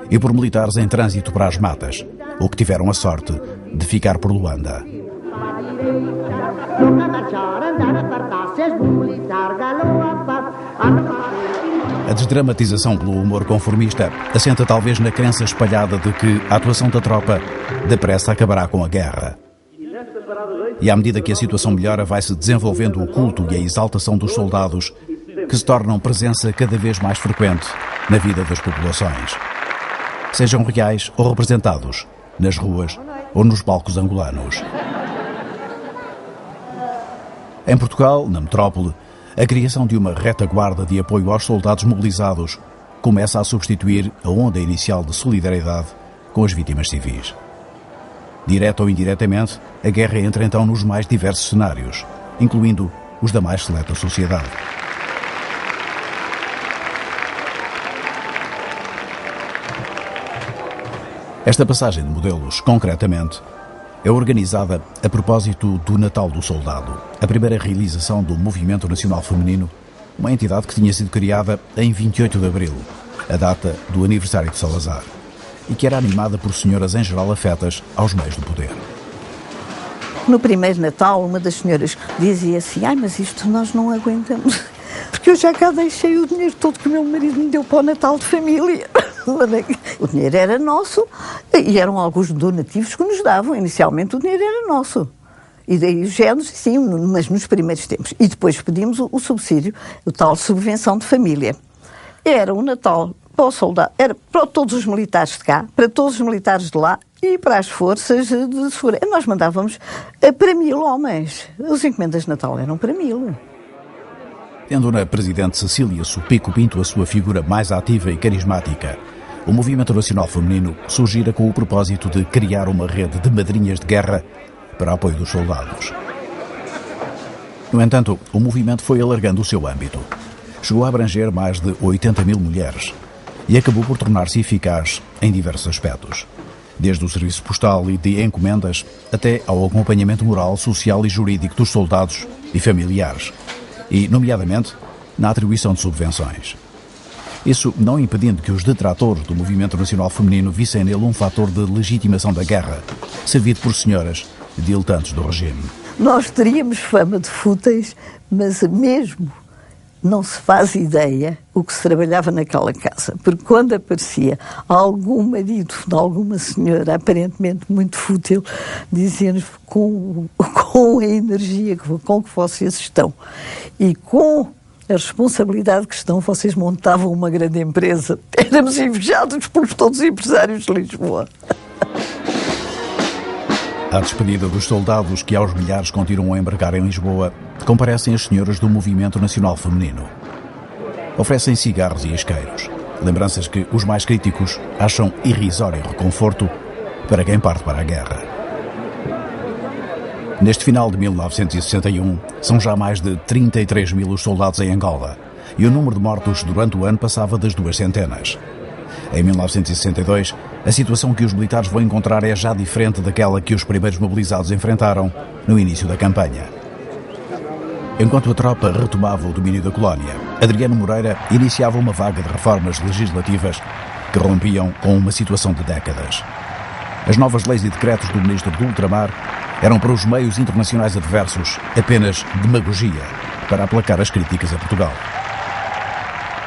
e por militares em trânsito para as matas, ou que tiveram a sorte de ficar por Luanda. A desdramatização pelo humor conformista assenta talvez na crença espalhada de que a atuação da tropa depressa acabará com a guerra. E à medida que a situação melhora, vai-se desenvolvendo o culto e a exaltação dos soldados, que se tornam presença cada vez mais frequente na vida das populações. Sejam reais ou representados, nas ruas ou nos palcos angolanos. Em Portugal, na metrópole, a criação de uma retaguarda de apoio aos soldados mobilizados começa a substituir a onda inicial de solidariedade com as vítimas civis. Direta ou indiretamente, a guerra entra então nos mais diversos cenários, incluindo os da mais seleta sociedade. Esta passagem de modelos, concretamente, é organizada a propósito do Natal do Soldado, a primeira realização do Movimento Nacional Feminino, uma entidade que tinha sido criada em 28 de abril, a data do aniversário de Salazar, e que era animada por senhoras em geral afetas aos meios do poder. No primeiro Natal, uma das senhoras dizia assim: mas isto nós não aguentamos, porque eu já cá deixei o dinheiro todo que o meu marido me deu para o Natal de família. O dinheiro era nosso e eram alguns donativos que nos davam. Inicialmente o dinheiro era nosso. E daí os géneros, sim, mas nos primeiros tempos. E depois pedimos o subsídio, o tal subvenção de família. Era o Natal para o soldado, era para todos os militares de cá, para todos os militares de lá e para as forças de segurança. Nós mandávamos para 1000 homens. As encomendas de Natal eram para 1000. Tendo na presidente Cecília Supico Pinto a sua figura mais ativa e carismática, o Movimento Nacional Feminino surgira com o propósito de criar uma rede de madrinhas de guerra para apoio dos soldados. No entanto, o movimento foi alargando o seu âmbito. Chegou a abranger mais de 80.000 mulheres e acabou por tornar-se eficaz em diversos aspectos, desde o serviço postal e de encomendas até ao acompanhamento moral, social e jurídico dos soldados e familiares, e, nomeadamente, na atribuição de subvenções. Isso não impedindo que os detratores do Movimento Nacional Feminino vissem nele um fator de legitimação da guerra, servido por senhoras diletantes do regime. Nós teríamos fama de fúteis, mas mesmo não se faz ideia o que se trabalhava naquela casa. Porque quando aparecia algum marido de alguma senhora aparentemente muito fútil, dizia-nos com a energia com que vocês estão e com a responsabilidade que estão, vocês montavam uma grande empresa. Éramos invejados por todos os empresários de Lisboa. À despedida dos soldados que aos milhares continuam a embarcar em Lisboa, comparecem as senhoras do Movimento Nacional Feminino. Oferecem cigarros e isqueiros, lembranças que os mais críticos acham irrisório reconforto para quem parte para a guerra. Neste final de 1961, são já mais de 33.000 os soldados em Angola, e o número de mortos durante o ano passava das 200. Em 1962, a situação que os militares vão encontrar é já diferente daquela que os primeiros mobilizados enfrentaram no início da campanha. Enquanto a tropa retomava o domínio da colónia, Adriano Moreira iniciava uma vaga de reformas legislativas que rompiam com uma situação de décadas. As novas leis e decretos do ministro do Ultramar eram para os meios internacionais adversos apenas demagogia para aplacar as críticas a Portugal.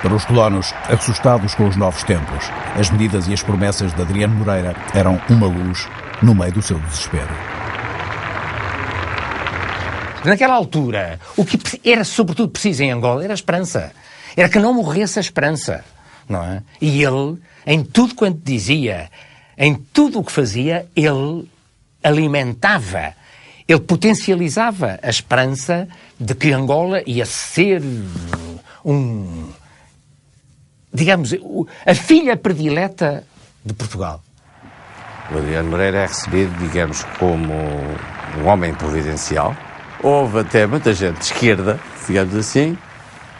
Para os colonos, assustados com os novos tempos, as medidas e as promessas de Adriano Moreira eram uma luz no meio do seu desespero. Naquela altura, o que era sobretudo preciso em Angola era a esperança. Era que não morresse a esperança, não é? E ele, em tudo quanto dizia, em tudo o que fazia, ele alimentava, ele potencializava a esperança de que Angola ia ser digamos, a filha predileta de Portugal. O Adriano Moreira é recebido, digamos, como um homem providencial. Houve até muita gente de esquerda, digamos assim,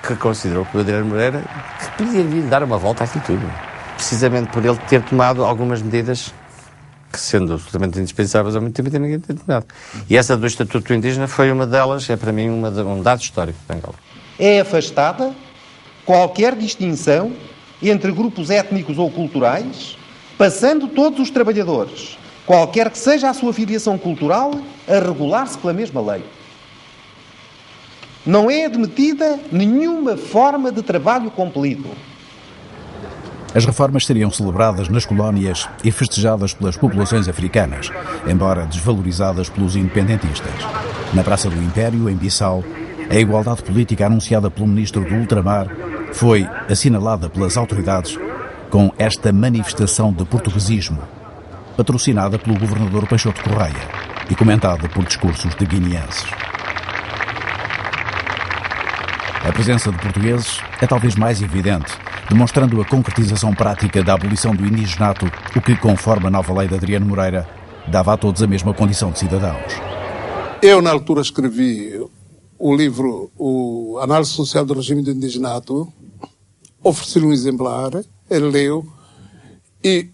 que considerou que o Adriano Moreira que podia vir dar uma volta aqui tudo. Precisamente por ele ter tomado algumas medidas que, sendo absolutamente indispensáveis ao muito tempo, ninguém tem tomado. E essa do Estatuto Indígena foi uma delas, é para mim um dado histórico de Angola. É afastada qualquer distinção entre grupos étnicos ou culturais, passando todos os trabalhadores, qualquer que seja a sua filiação cultural, a regular-se pela mesma lei. Não é admitida nenhuma forma de trabalho compelido. As reformas seriam celebradas nas colónias e festejadas pelas populações africanas, embora desvalorizadas pelos independentistas. Na Praça do Império, em Bissau, a igualdade política anunciada pelo ministro do Ultramar foi assinalada pelas autoridades com esta manifestação de portuguesismo, patrocinada pelo governador Peixoto Correia e comentada por discursos de guineenses. A presença de portugueses é talvez mais evidente, demonstrando a concretização prática da abolição do indigenato, o que, conforme a nova lei de Adriano Moreira, dava a todos a mesma condição de cidadãos. Eu, na altura, escrevi o livro O Análise Social do Regime do Indigenato, ofereci-lhe um exemplar, ele leu e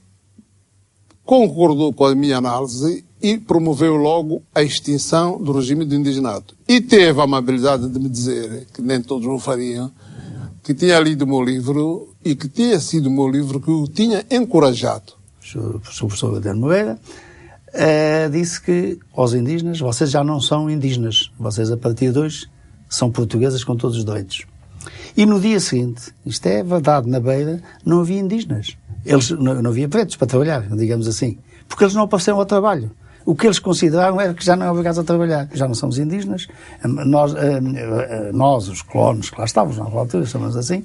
concordou com a minha análise e promoveu logo a extinção do regime do indigenato. E teve a amabilidade de me dizer, que nem todos o fariam, que tinha lido o meu livro e que tinha sido o meu livro que o tinha encorajado. O professor Adriano Moreira disse que aos indígenas, vocês já não são indígenas, vocês a partir de hoje são portuguesas com todos os direitos. E no dia seguinte, isto é verdade, na Beira não havia indígenas. Não havia pretos para trabalhar, digamos assim, porque eles não apareceram ao trabalho. O que eles consideraram era que já não eram obrigados a trabalhar. Já não somos indígenas. Nós os colonos que lá estávamos, na altura, chamamos assim,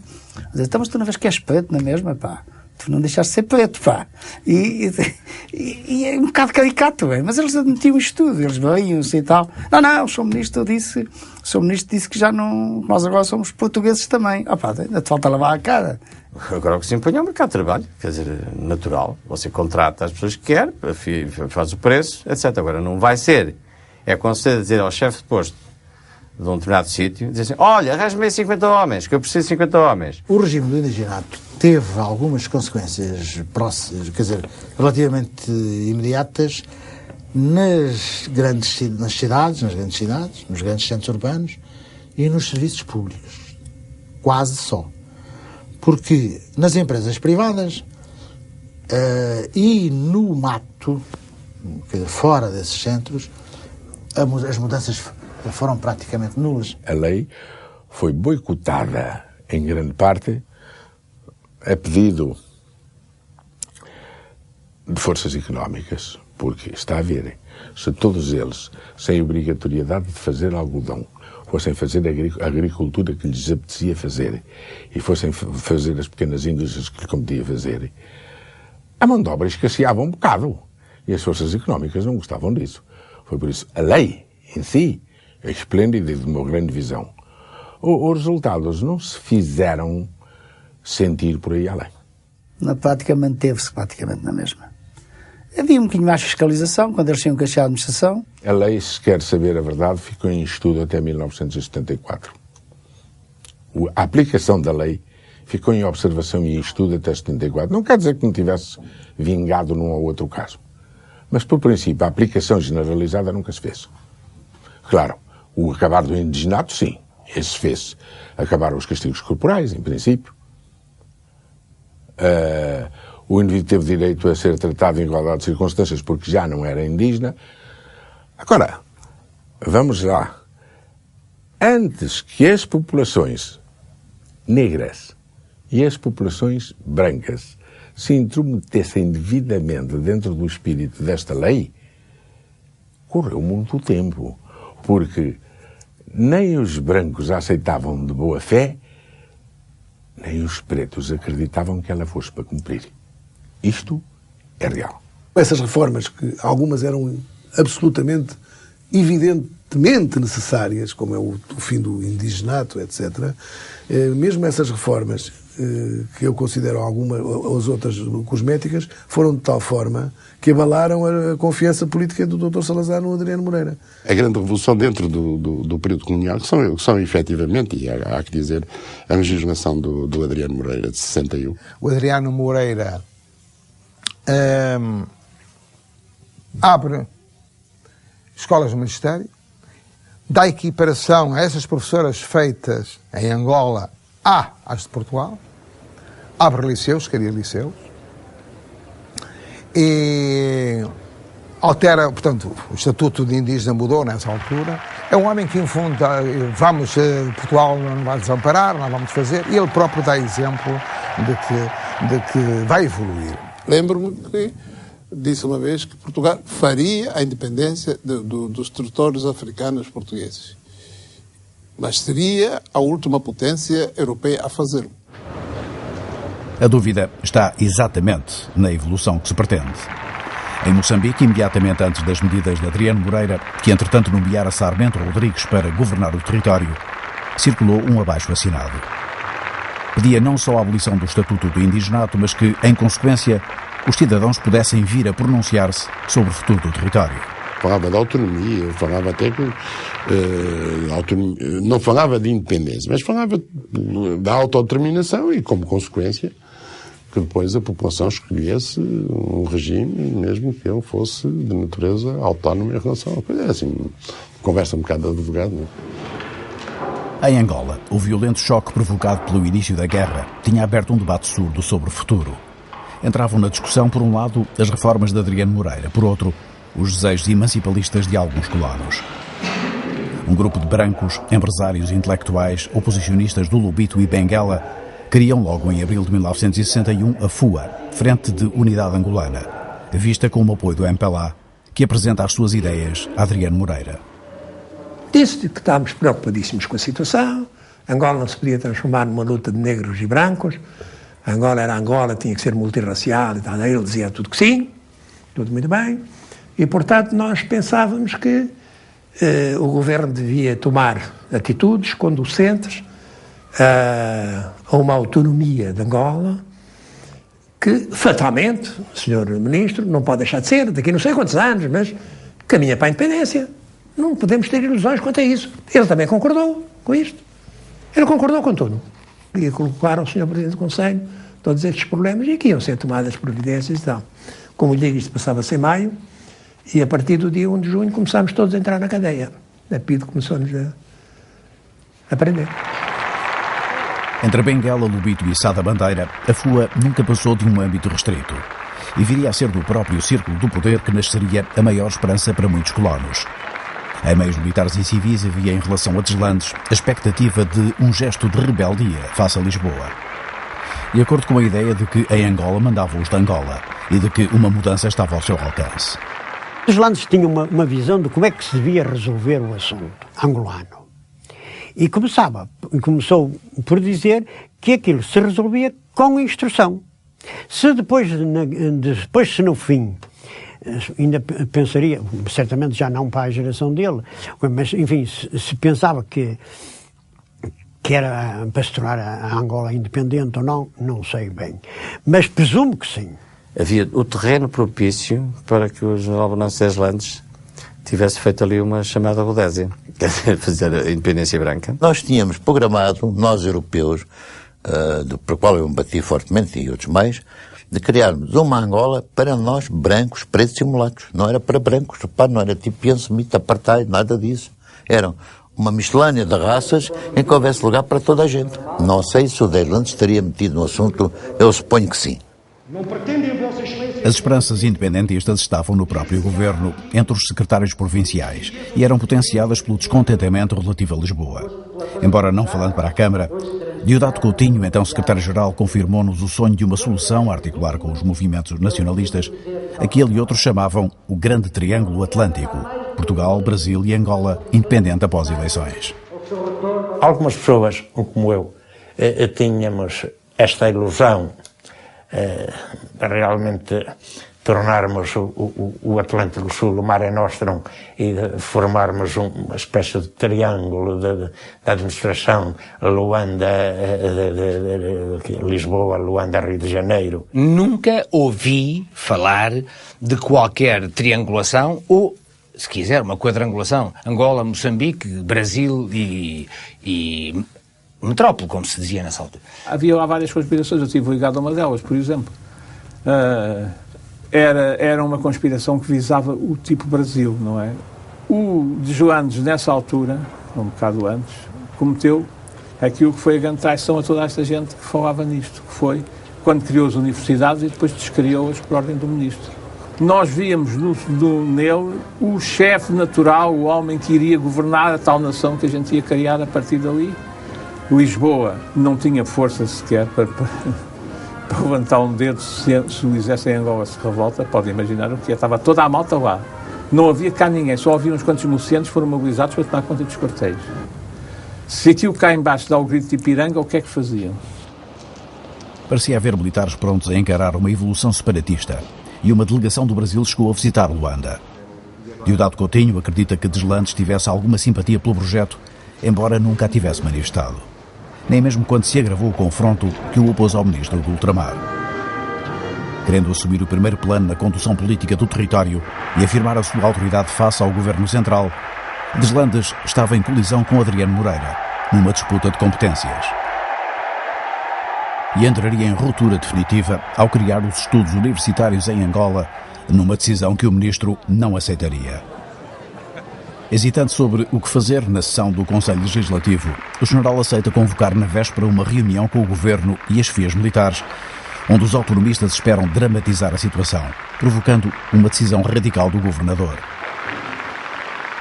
então, mas tu não vês que és preto na mesma, pá. Tu não deixaste de ser preto, pá. E é um bocado caricato, bem. Mas eles admitiam isto tudo. Eles variam-se e tal. Não, o Sr. Ministro disse que já não, nós agora somos portugueses também. Ah, pá, ainda te falta lavar a cara. Agora o que se impõe é o mercado de trabalho, quer dizer, natural. Você contrata as pessoas que quer, faz o preço, etc. Agora não vai ser. É como você dizer ao chefe de posto de um determinado sítio, dizer assim, olha, arranja-me 50 homens, que eu preciso de 50 homens. O regime do indigenato teve algumas consequências próximas, quer dizer, relativamente imediatas nas cidades, nos grandes centros urbanos e nos serviços públicos. Quase só. Porque nas empresas privadas e no mato, quer dizer, fora desses centros, as mudanças foram praticamente nulas. A lei foi boicotada em grande parte a pedido de forças económicas, porque está a ver, se todos eles, sem obrigatoriedade de fazer algodão, fossem fazer a agricultura que lhes apetecia fazer e fossem fazer as pequenas indústrias que lhes competia fazer, a mão de obra escasseava um bocado e as forças económicas não gostavam disso. Foi por isso a lei em si é esplêndida de uma grande visão. Os resultados não se fizeram sentir por aí além. Na prática manteve-se praticamente na mesma. Havia um bocadinho mais fiscalização quando eles tinham que achar a administração. A lei, se quer saber a verdade, ficou em estudo até 1974. A aplicação da lei ficou em observação e em estudo até 74. Não quer dizer que não tivesse vingado num ou outro caso. Mas, por princípio, a aplicação generalizada nunca se fez. Claro, o acabar do indigenato, sim, esse fez. Acabaram os castigos corporais, em princípio. O indivíduo teve direito a ser tratado em igualdade de circunstâncias porque já não era indígena. Agora, vamos lá. Antes que as populações negras e as populações brancas se intrometessem devidamente dentro do espírito desta lei, correu muito tempo, porque nem os brancos a aceitavam de boa fé, nem os pretos acreditavam que ela fosse para cumprir. Isto é real. Essas reformas, que algumas eram absolutamente, evidentemente necessárias, como é o fim do indigenato, etc., mesmo essas reformas que eu considero as outras cosméticas, foram de tal forma que abalaram a confiança política do Dr. Salazar no Adriano Moreira. A grande revolução dentro do período colonial, que são efetivamente, e há que dizer, a legislação do Adriano Moreira, de 61. O Adriano Moreira abre escolas do Ministério, dá equiparação a essas professoras feitas em Angola às de Portugal, abre liceus, cria liceus, e altera, portanto, o Estatuto de Indígena mudou nessa altura. É um homem que, em fundo, Portugal não vai desamparar, não vamos fazer, e ele próprio dá exemplo de que vai evoluir. Lembro-me que disse uma vez que Portugal faria a independência dos territórios africanos portugueses, mas seria a última potência europeia a fazê-lo. A dúvida está exatamente na evolução que se pretende. Em Moçambique, imediatamente antes das medidas de Adriano Moreira, que entretanto nomeara Sarmento Rodrigues para governar o território, circulou um abaixo-assinado. Pedia não só a abolição do Estatuto do Indigenato, mas que, em consequência, os cidadãos pudessem vir a pronunciar-se sobre o futuro do território. Falava de autonomia, falava até que não falava de independência, mas falava da autodeterminação e, como consequência, que depois a população escolhesse um regime, mesmo que ele fosse de natureza autónoma em relação a coisa. É assim, conversa um bocado de advogado, não é? Em Angola, o violento choque provocado pelo início da guerra tinha aberto um debate surdo sobre o futuro. Entravam na discussão, por um lado, as reformas de Adriano Moreira, por outro, os desejos emancipalistas de alguns colonos. Um grupo de brancos, empresários e intelectuais, oposicionistas do Lubito e Benguela, criam logo em abril de 1961 a FUA, Frente de Unidade Angolana, vista com o apoio do MPLA, que apresenta as suas ideias a Adriano Moreira. Disse que estávamos preocupadíssimos com a situação, Angola não se podia transformar numa luta de negros e brancos, Angola, tinha que ser multirracial e tal. Ele dizia tudo que sim, tudo muito bem, e portanto nós pensávamos que o governo devia tomar atitudes conducentes a uma autonomia de Angola que, fatalmente, o Sr. Ministro, não pode deixar de ser, daqui não sei quantos anos, mas caminha para a independência. Não podemos ter ilusões quanto a isso. Ele também concordou com isto. Ele concordou com tudo. Ia colocar ao Sr. Presidente do Conselho todos estes problemas e que iam ser tomadas providências e tal. Como lhe digo, isto passava-se em maio e a partir do dia 1 de junho começámos todos a entrar na cadeia. A PIDE começou-nos a prender. Entre Benguela, Lubito e Sá da Bandeira, a FUA nunca passou de um âmbito restrito e viria a ser do próprio círculo do poder que nasceria a maior esperança para muitos colonos. Em meios militares e civis havia, em relação a Deslandes, a expectativa de um gesto de rebeldia face a Lisboa. De acordo com a ideia de que em Angola mandavam os de Angola e de que uma mudança estava ao seu alcance. Deslandes tinha uma visão de como é que se devia resolver o assunto angolano. E começou por dizer que aquilo se resolvia com instrução. Se depois se no fim, ainda pensaria, certamente já não para a geração dele, mas enfim, se pensava que era para se tornar a Angola independente ou não, não sei bem. Mas presumo que sim. Havia o terreno propício para que o general Venâncio Deslandes tivesse feito ali uma chamada Rodésia, quer dizer, fazer a independência branca. Nós tínhamos programado, nós europeus, para o qual eu me bati fortemente e outros mais, de criarmos uma Angola para nós brancos, pretos e mulatos. Não era para brancos, repare, não era tipo pensamento, apartheid, nada disso. Era uma miscelânea de raças em que houvesse lugar para toda a gente. Não sei se o Deslandes estaria metido no assunto, eu suponho que sim. As esperanças independentistas estavam no próprio governo, entre os secretários provinciais, e eram potenciadas pelo descontentamento relativo a Lisboa. Embora não falando para a Câmara, Diodato Coutinho, então secretário-geral, confirmou-nos o sonho de uma solução a articular com os movimentos nacionalistas, a que ele e outros chamavam o Grande Triângulo Atlântico, Portugal, Brasil e Angola, independente após eleições. Algumas pessoas, como eu, tínhamos esta ilusão realmente tornarmos o Atlântico Sul, o Mare Nostrum, e formarmos uma espécie de triângulo da administração Luanda-Lisboa, Luanda-Rio de Janeiro. Nunca ouvi falar de qualquer triangulação ou, se quiser, uma quadrangulação. Angola, Moçambique, Brasil e metrópole, como se dizia nessa altura. Havia lá várias conspirações, eu estive ligado a uma delas, por exemplo. Era uma conspiração que visava o tipo Brasil, não é? O Deslandes, nessa altura, um bocado antes, cometeu aquilo que foi a grande traição a toda esta gente que falava nisto, que foi quando criou as universidades e depois descriou-as por ordem do ministro. Nós víamos nele o chefe natural, o homem que iria governar a tal nação que a gente ia criar a partir dali. Lisboa não tinha força sequer para levantar um dedo se o exército em Angola se revolta. Podem imaginar o que é. Estava toda a malta lá. Não havia cá ninguém. Só havia uns quantos mocenos que foram mobilizados para tomar conta dos quartéis. Se aquilo cá embaixo dá o grito de Ipiranga, o que é que faziam? Parecia haver militares prontos a encarar uma evolução separatista e uma delegação do Brasil chegou a visitar Luanda. Diosdado Coutinho acredita que Deslandes tivesse alguma simpatia pelo projeto, embora nunca a tivesse manifestado. Nem mesmo quando se agravou o confronto que o opôs ao ministro do Ultramar. Querendo assumir o primeiro plano na condução política do território e afirmar a sua autoridade face ao governo central, Deslandes estava em colisão com Adriano Moreira, numa disputa de competências. E entraria em ruptura definitiva ao criar os estudos universitários em Angola, numa decisão que o ministro não aceitaria. Hesitante sobre o que fazer na sessão do Conselho Legislativo, o general aceita convocar na véspera uma reunião com o governo e as chefias militares, onde os autonomistas esperam dramatizar a situação, provocando uma decisão radical do governador.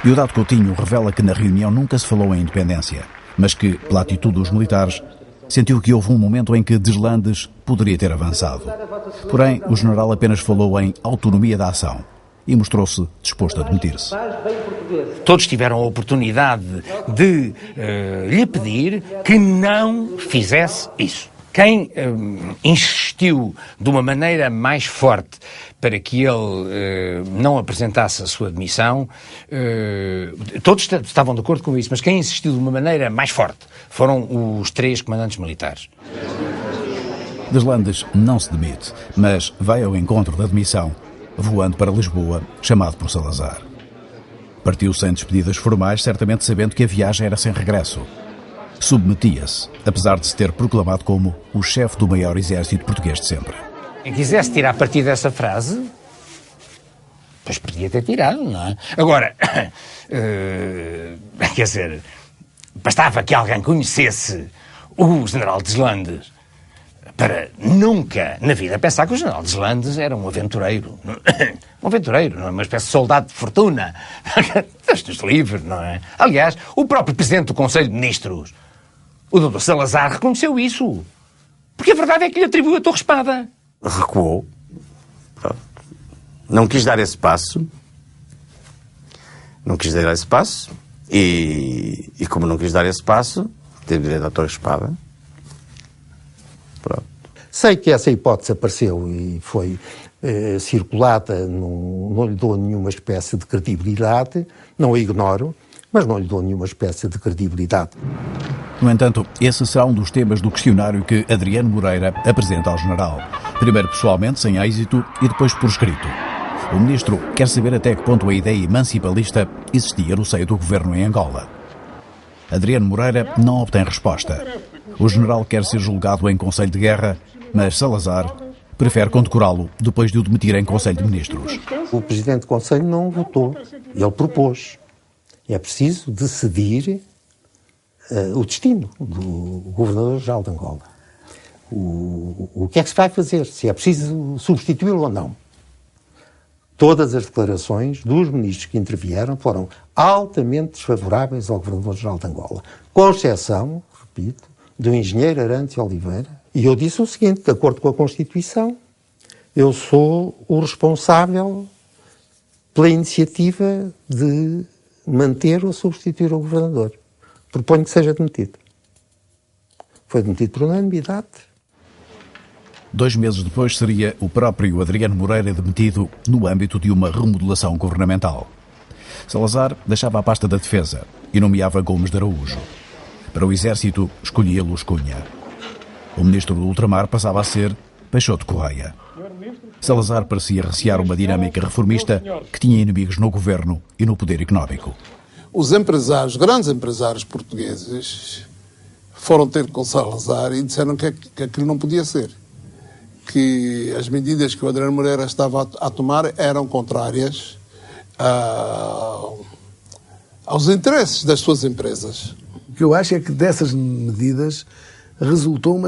Diosdado Coutinho revela que na reunião nunca se falou em independência, mas que, pela atitude dos militares, sentiu que houve um momento em que Deslandes poderia ter avançado. Porém, o general apenas falou em autonomia da ação e mostrou-se disposto a demitir-se. Todos tiveram a oportunidade de lhe pedir que não fizesse isso. Quem insistiu de uma maneira mais forte para que ele não apresentasse a sua demissão, todos estavam de acordo com isso, mas quem insistiu de uma maneira mais forte foram os 3 comandantes militares. Deslandes não se demite, mas vai ao encontro da demissão, voando para Lisboa, chamado por Salazar. Partiu sem despedidas formais, certamente sabendo que a viagem era sem regresso. Submetia-se, apesar de se ter proclamado como o chefe do maior exército português de sempre. Quem quisesse tirar partido dessa frase, pois podia ter tirado, não é? Agora, quer dizer, bastava que alguém conhecesse o general Deslandes para nunca na vida pensar que o general Deslandes era um aventureiro. Um aventureiro, não é? Uma espécie de soldado de fortuna. Destes livros, não é? Aliás, o próprio presidente do Conselho de Ministros, o Dr. Salazar, reconheceu isso. Porque a verdade é que lhe atribuiu a Torre Espada. Recuou. Pronto. Não quis dar esse passo. Não quis dar esse passo. E como não quis dar esse passo, teve direito à Torre Espada. Pronto. Sei que essa hipótese apareceu e foi circulada, não lhe dou nenhuma espécie de credibilidade, não a ignoro, mas não lhe dou nenhuma espécie de credibilidade. No entanto, esse será um dos temas do questionário que Adriano Moreira apresenta ao general. Primeiro pessoalmente, sem êxito, e depois por escrito. O ministro quer saber até que ponto a ideia emancipalista existia no seio do governo em Angola. Adriano Moreira não obtém resposta. O general quer ser julgado em Conselho de Guerra, mas Salazar prefere condecorá-lo depois de o demitir em Conselho de Ministros. O Presidente do Conselho não votou. Ele propôs. É preciso decidir o destino do Governador-Geral de Angola. O que é que se vai fazer? Se é preciso substituí-lo ou não. Todas as declarações dos ministros que intervieram foram altamente desfavoráveis ao Governador-Geral de Angola. Com exceção, repito, do engenheiro Arantes Oliveira. E eu disse o seguinte, de acordo com a Constituição, eu sou o responsável pela iniciativa de manter ou substituir o governador. Proponho que seja demitido. Foi demitido por unanimidade. 2 meses depois seria o próprio Adriano Moreira demitido no âmbito de uma remodelação governamental. Salazar deixava a pasta da Defesa e nomeava Gomes de Araújo. Para o Exército, escolhia Luz Cunha. O ministro do Ultramar passava a ser Peixoto Correia. Salazar parecia recear uma dinâmica reformista que tinha inimigos no governo e no poder económico. Os empresários, grandes empresários portugueses, foram ter com Salazar e disseram que aquilo não podia ser. Que as medidas que o Adriano Moreira estava a tomar eram contrárias aos interesses das suas empresas. O que eu acho é que dessas medidas resultou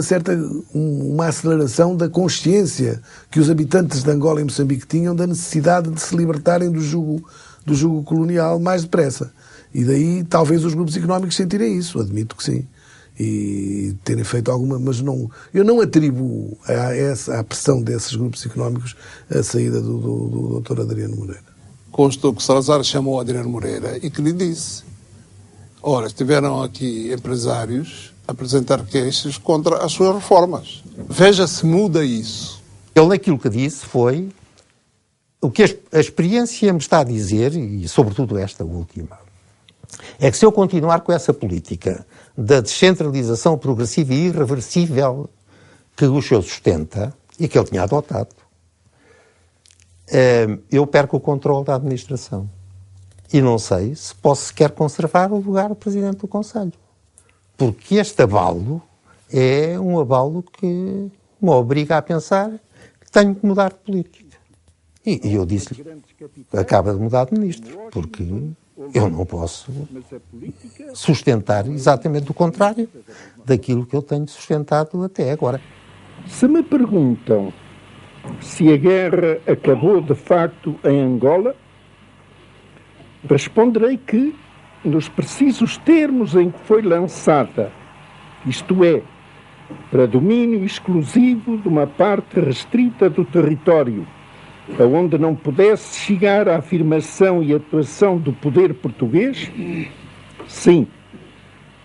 uma aceleração da consciência que os habitantes de Angola e Moçambique tinham da necessidade de se libertarem do jugo colonial mais depressa. E daí talvez os grupos económicos sentirem isso, admito que sim. E terem feito alguma, mas eu não atribuo à pressão desses grupos económicos a saída do Dr. Adriano Moreira. Constou que Salazar chamou Adriano Moreira e que lhe disse: ora, estiveram aqui empresários a apresentar queixas contra as suas reformas. Veja se muda isso. Ele aquilo que disse foi o que a experiência me está a dizer, e sobretudo esta última, é que se eu continuar com essa política da descentralização progressiva e irreversível que o senhor sustenta e que ele tinha adotado, eu perco o controle da administração. E não sei se posso sequer conservar o lugar do Presidente do Conselho. Porque este abalo é um abalo que me obriga a pensar que tenho que mudar de política. E eu disse-lhe, acaba de mudar de ministro, porque eu não posso sustentar exatamente o contrário daquilo que eu tenho sustentado até agora. Se me perguntam se a guerra acabou de facto em Angola, responderei que, nos precisos termos em que foi lançada, isto é, para domínio exclusivo de uma parte restrita do território, aonde não pudesse chegar a afirmação e atuação do poder português, sim,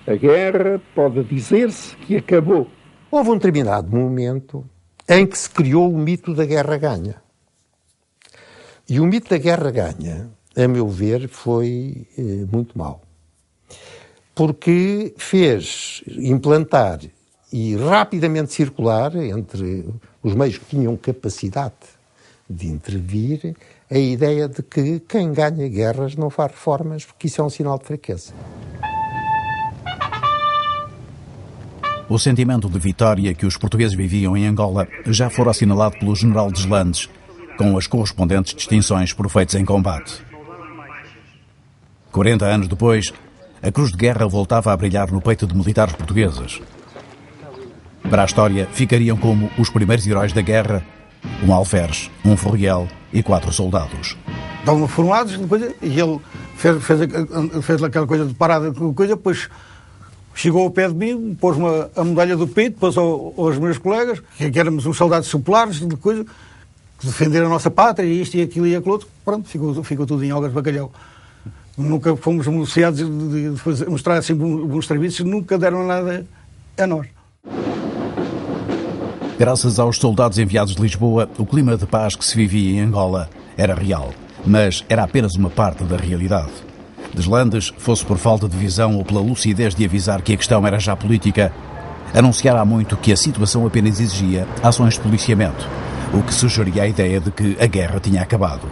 a guerra pode dizer-se que acabou. Houve um determinado momento em que se criou o mito da guerra ganha. E o mito da guerra ganha, a meu ver, foi muito mau. Porque fez implantar e rapidamente circular entre os meios que tinham capacidade de intervir a ideia de que quem ganha guerras não faz reformas, porque isso é um sinal de fraqueza. O sentimento de vitória que os portugueses viviam em Angola já fora assinalado pelo general Deslandes, com as correspondentes distinções por feitos em combate. 40 anos depois, a cruz de guerra voltava a brilhar no peito de militares portugueses. Para a história, ficariam como os primeiros heróis da guerra: um alferes, um ferriel e 4 soldados. Estavam formados e ele fez aquela coisa de parada, depois chegou ao pé de mim, pôs-me a medalha do peito, depois aos meus colegas, que éramos uns soldados supulares, que defenderam a nossa pátria, e isto e aquilo e aquilo outro. Pronto, ficou tudo em algas de bacalhau. Nunca fomos beneficiados de mostrar assim bons serviços, nunca deram nada a nós. Graças aos soldados enviados de Lisboa, o clima de paz que se vivia em Angola era real, mas era apenas uma parte da realidade. Deslandes, fosse por falta de visão ou pela lucidez de avisar que a questão era já política, anunciara há muito que a situação apenas exigia ações de policiamento, o que sugeria a ideia de que a guerra tinha acabado.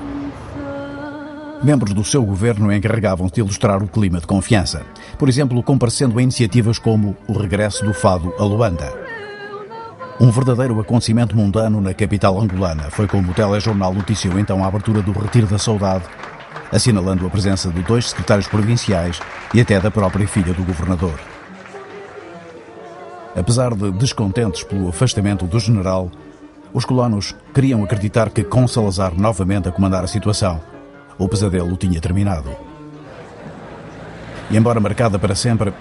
Membros do seu governo encarregavam-se de ilustrar o clima de confiança, por exemplo, comparecendo a iniciativas como o regresso do fado a Luanda. Um verdadeiro acontecimento mundano na capital angolana foi como o telejornal noticiou então a abertura do Retiro da Saudade, assinalando a presença de 2 secretários provinciais e até da própria filha do governador. Apesar de descontentes pelo afastamento do general, os colonos queriam acreditar que, com Salazar novamente a comandar a situação, o pesadelo tinha terminado. E embora marcada para sempre,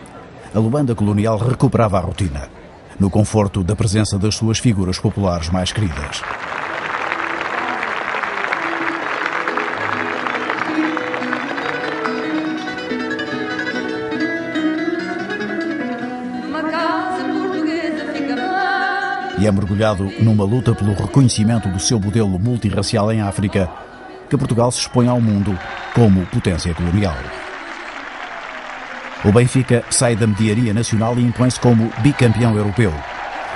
a Luanda colonial recuperava a rotina, no conforto da presença das suas figuras populares mais queridas. e é mergulhado numa luta pelo reconhecimento do seu modelo multirracial em África que Portugal se expõe ao mundo como potência colonial. O Benfica sai da mediaria nacional e impõe-se como bicampeão europeu,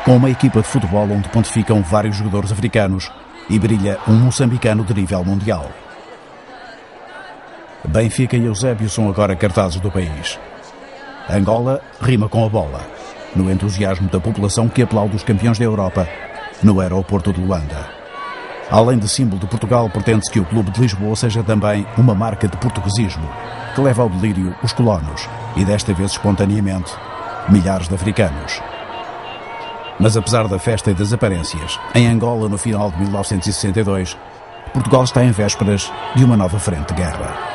com uma equipa de futebol onde pontificam vários jogadores africanos e brilha um moçambicano de nível mundial. Benfica e Eusébio são agora cartazes do país. Angola rima com a bola, no entusiasmo da população que aplaude os campeões da Europa no aeroporto de Luanda. Além de símbolo de Portugal, pretende-se que o Clube de Lisboa seja também uma marca de portuguesismo, que leva ao delírio os colonos e, desta vez espontaneamente, milhares de africanos. Mas apesar da festa e das aparências, em Angola, no final de 1962, Portugal está em vésperas de uma nova frente de guerra.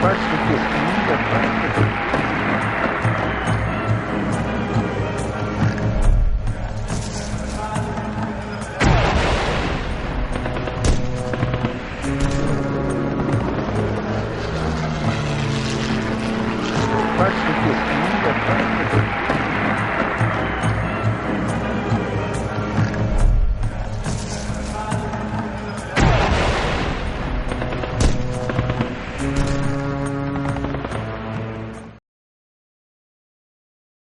Parte do que?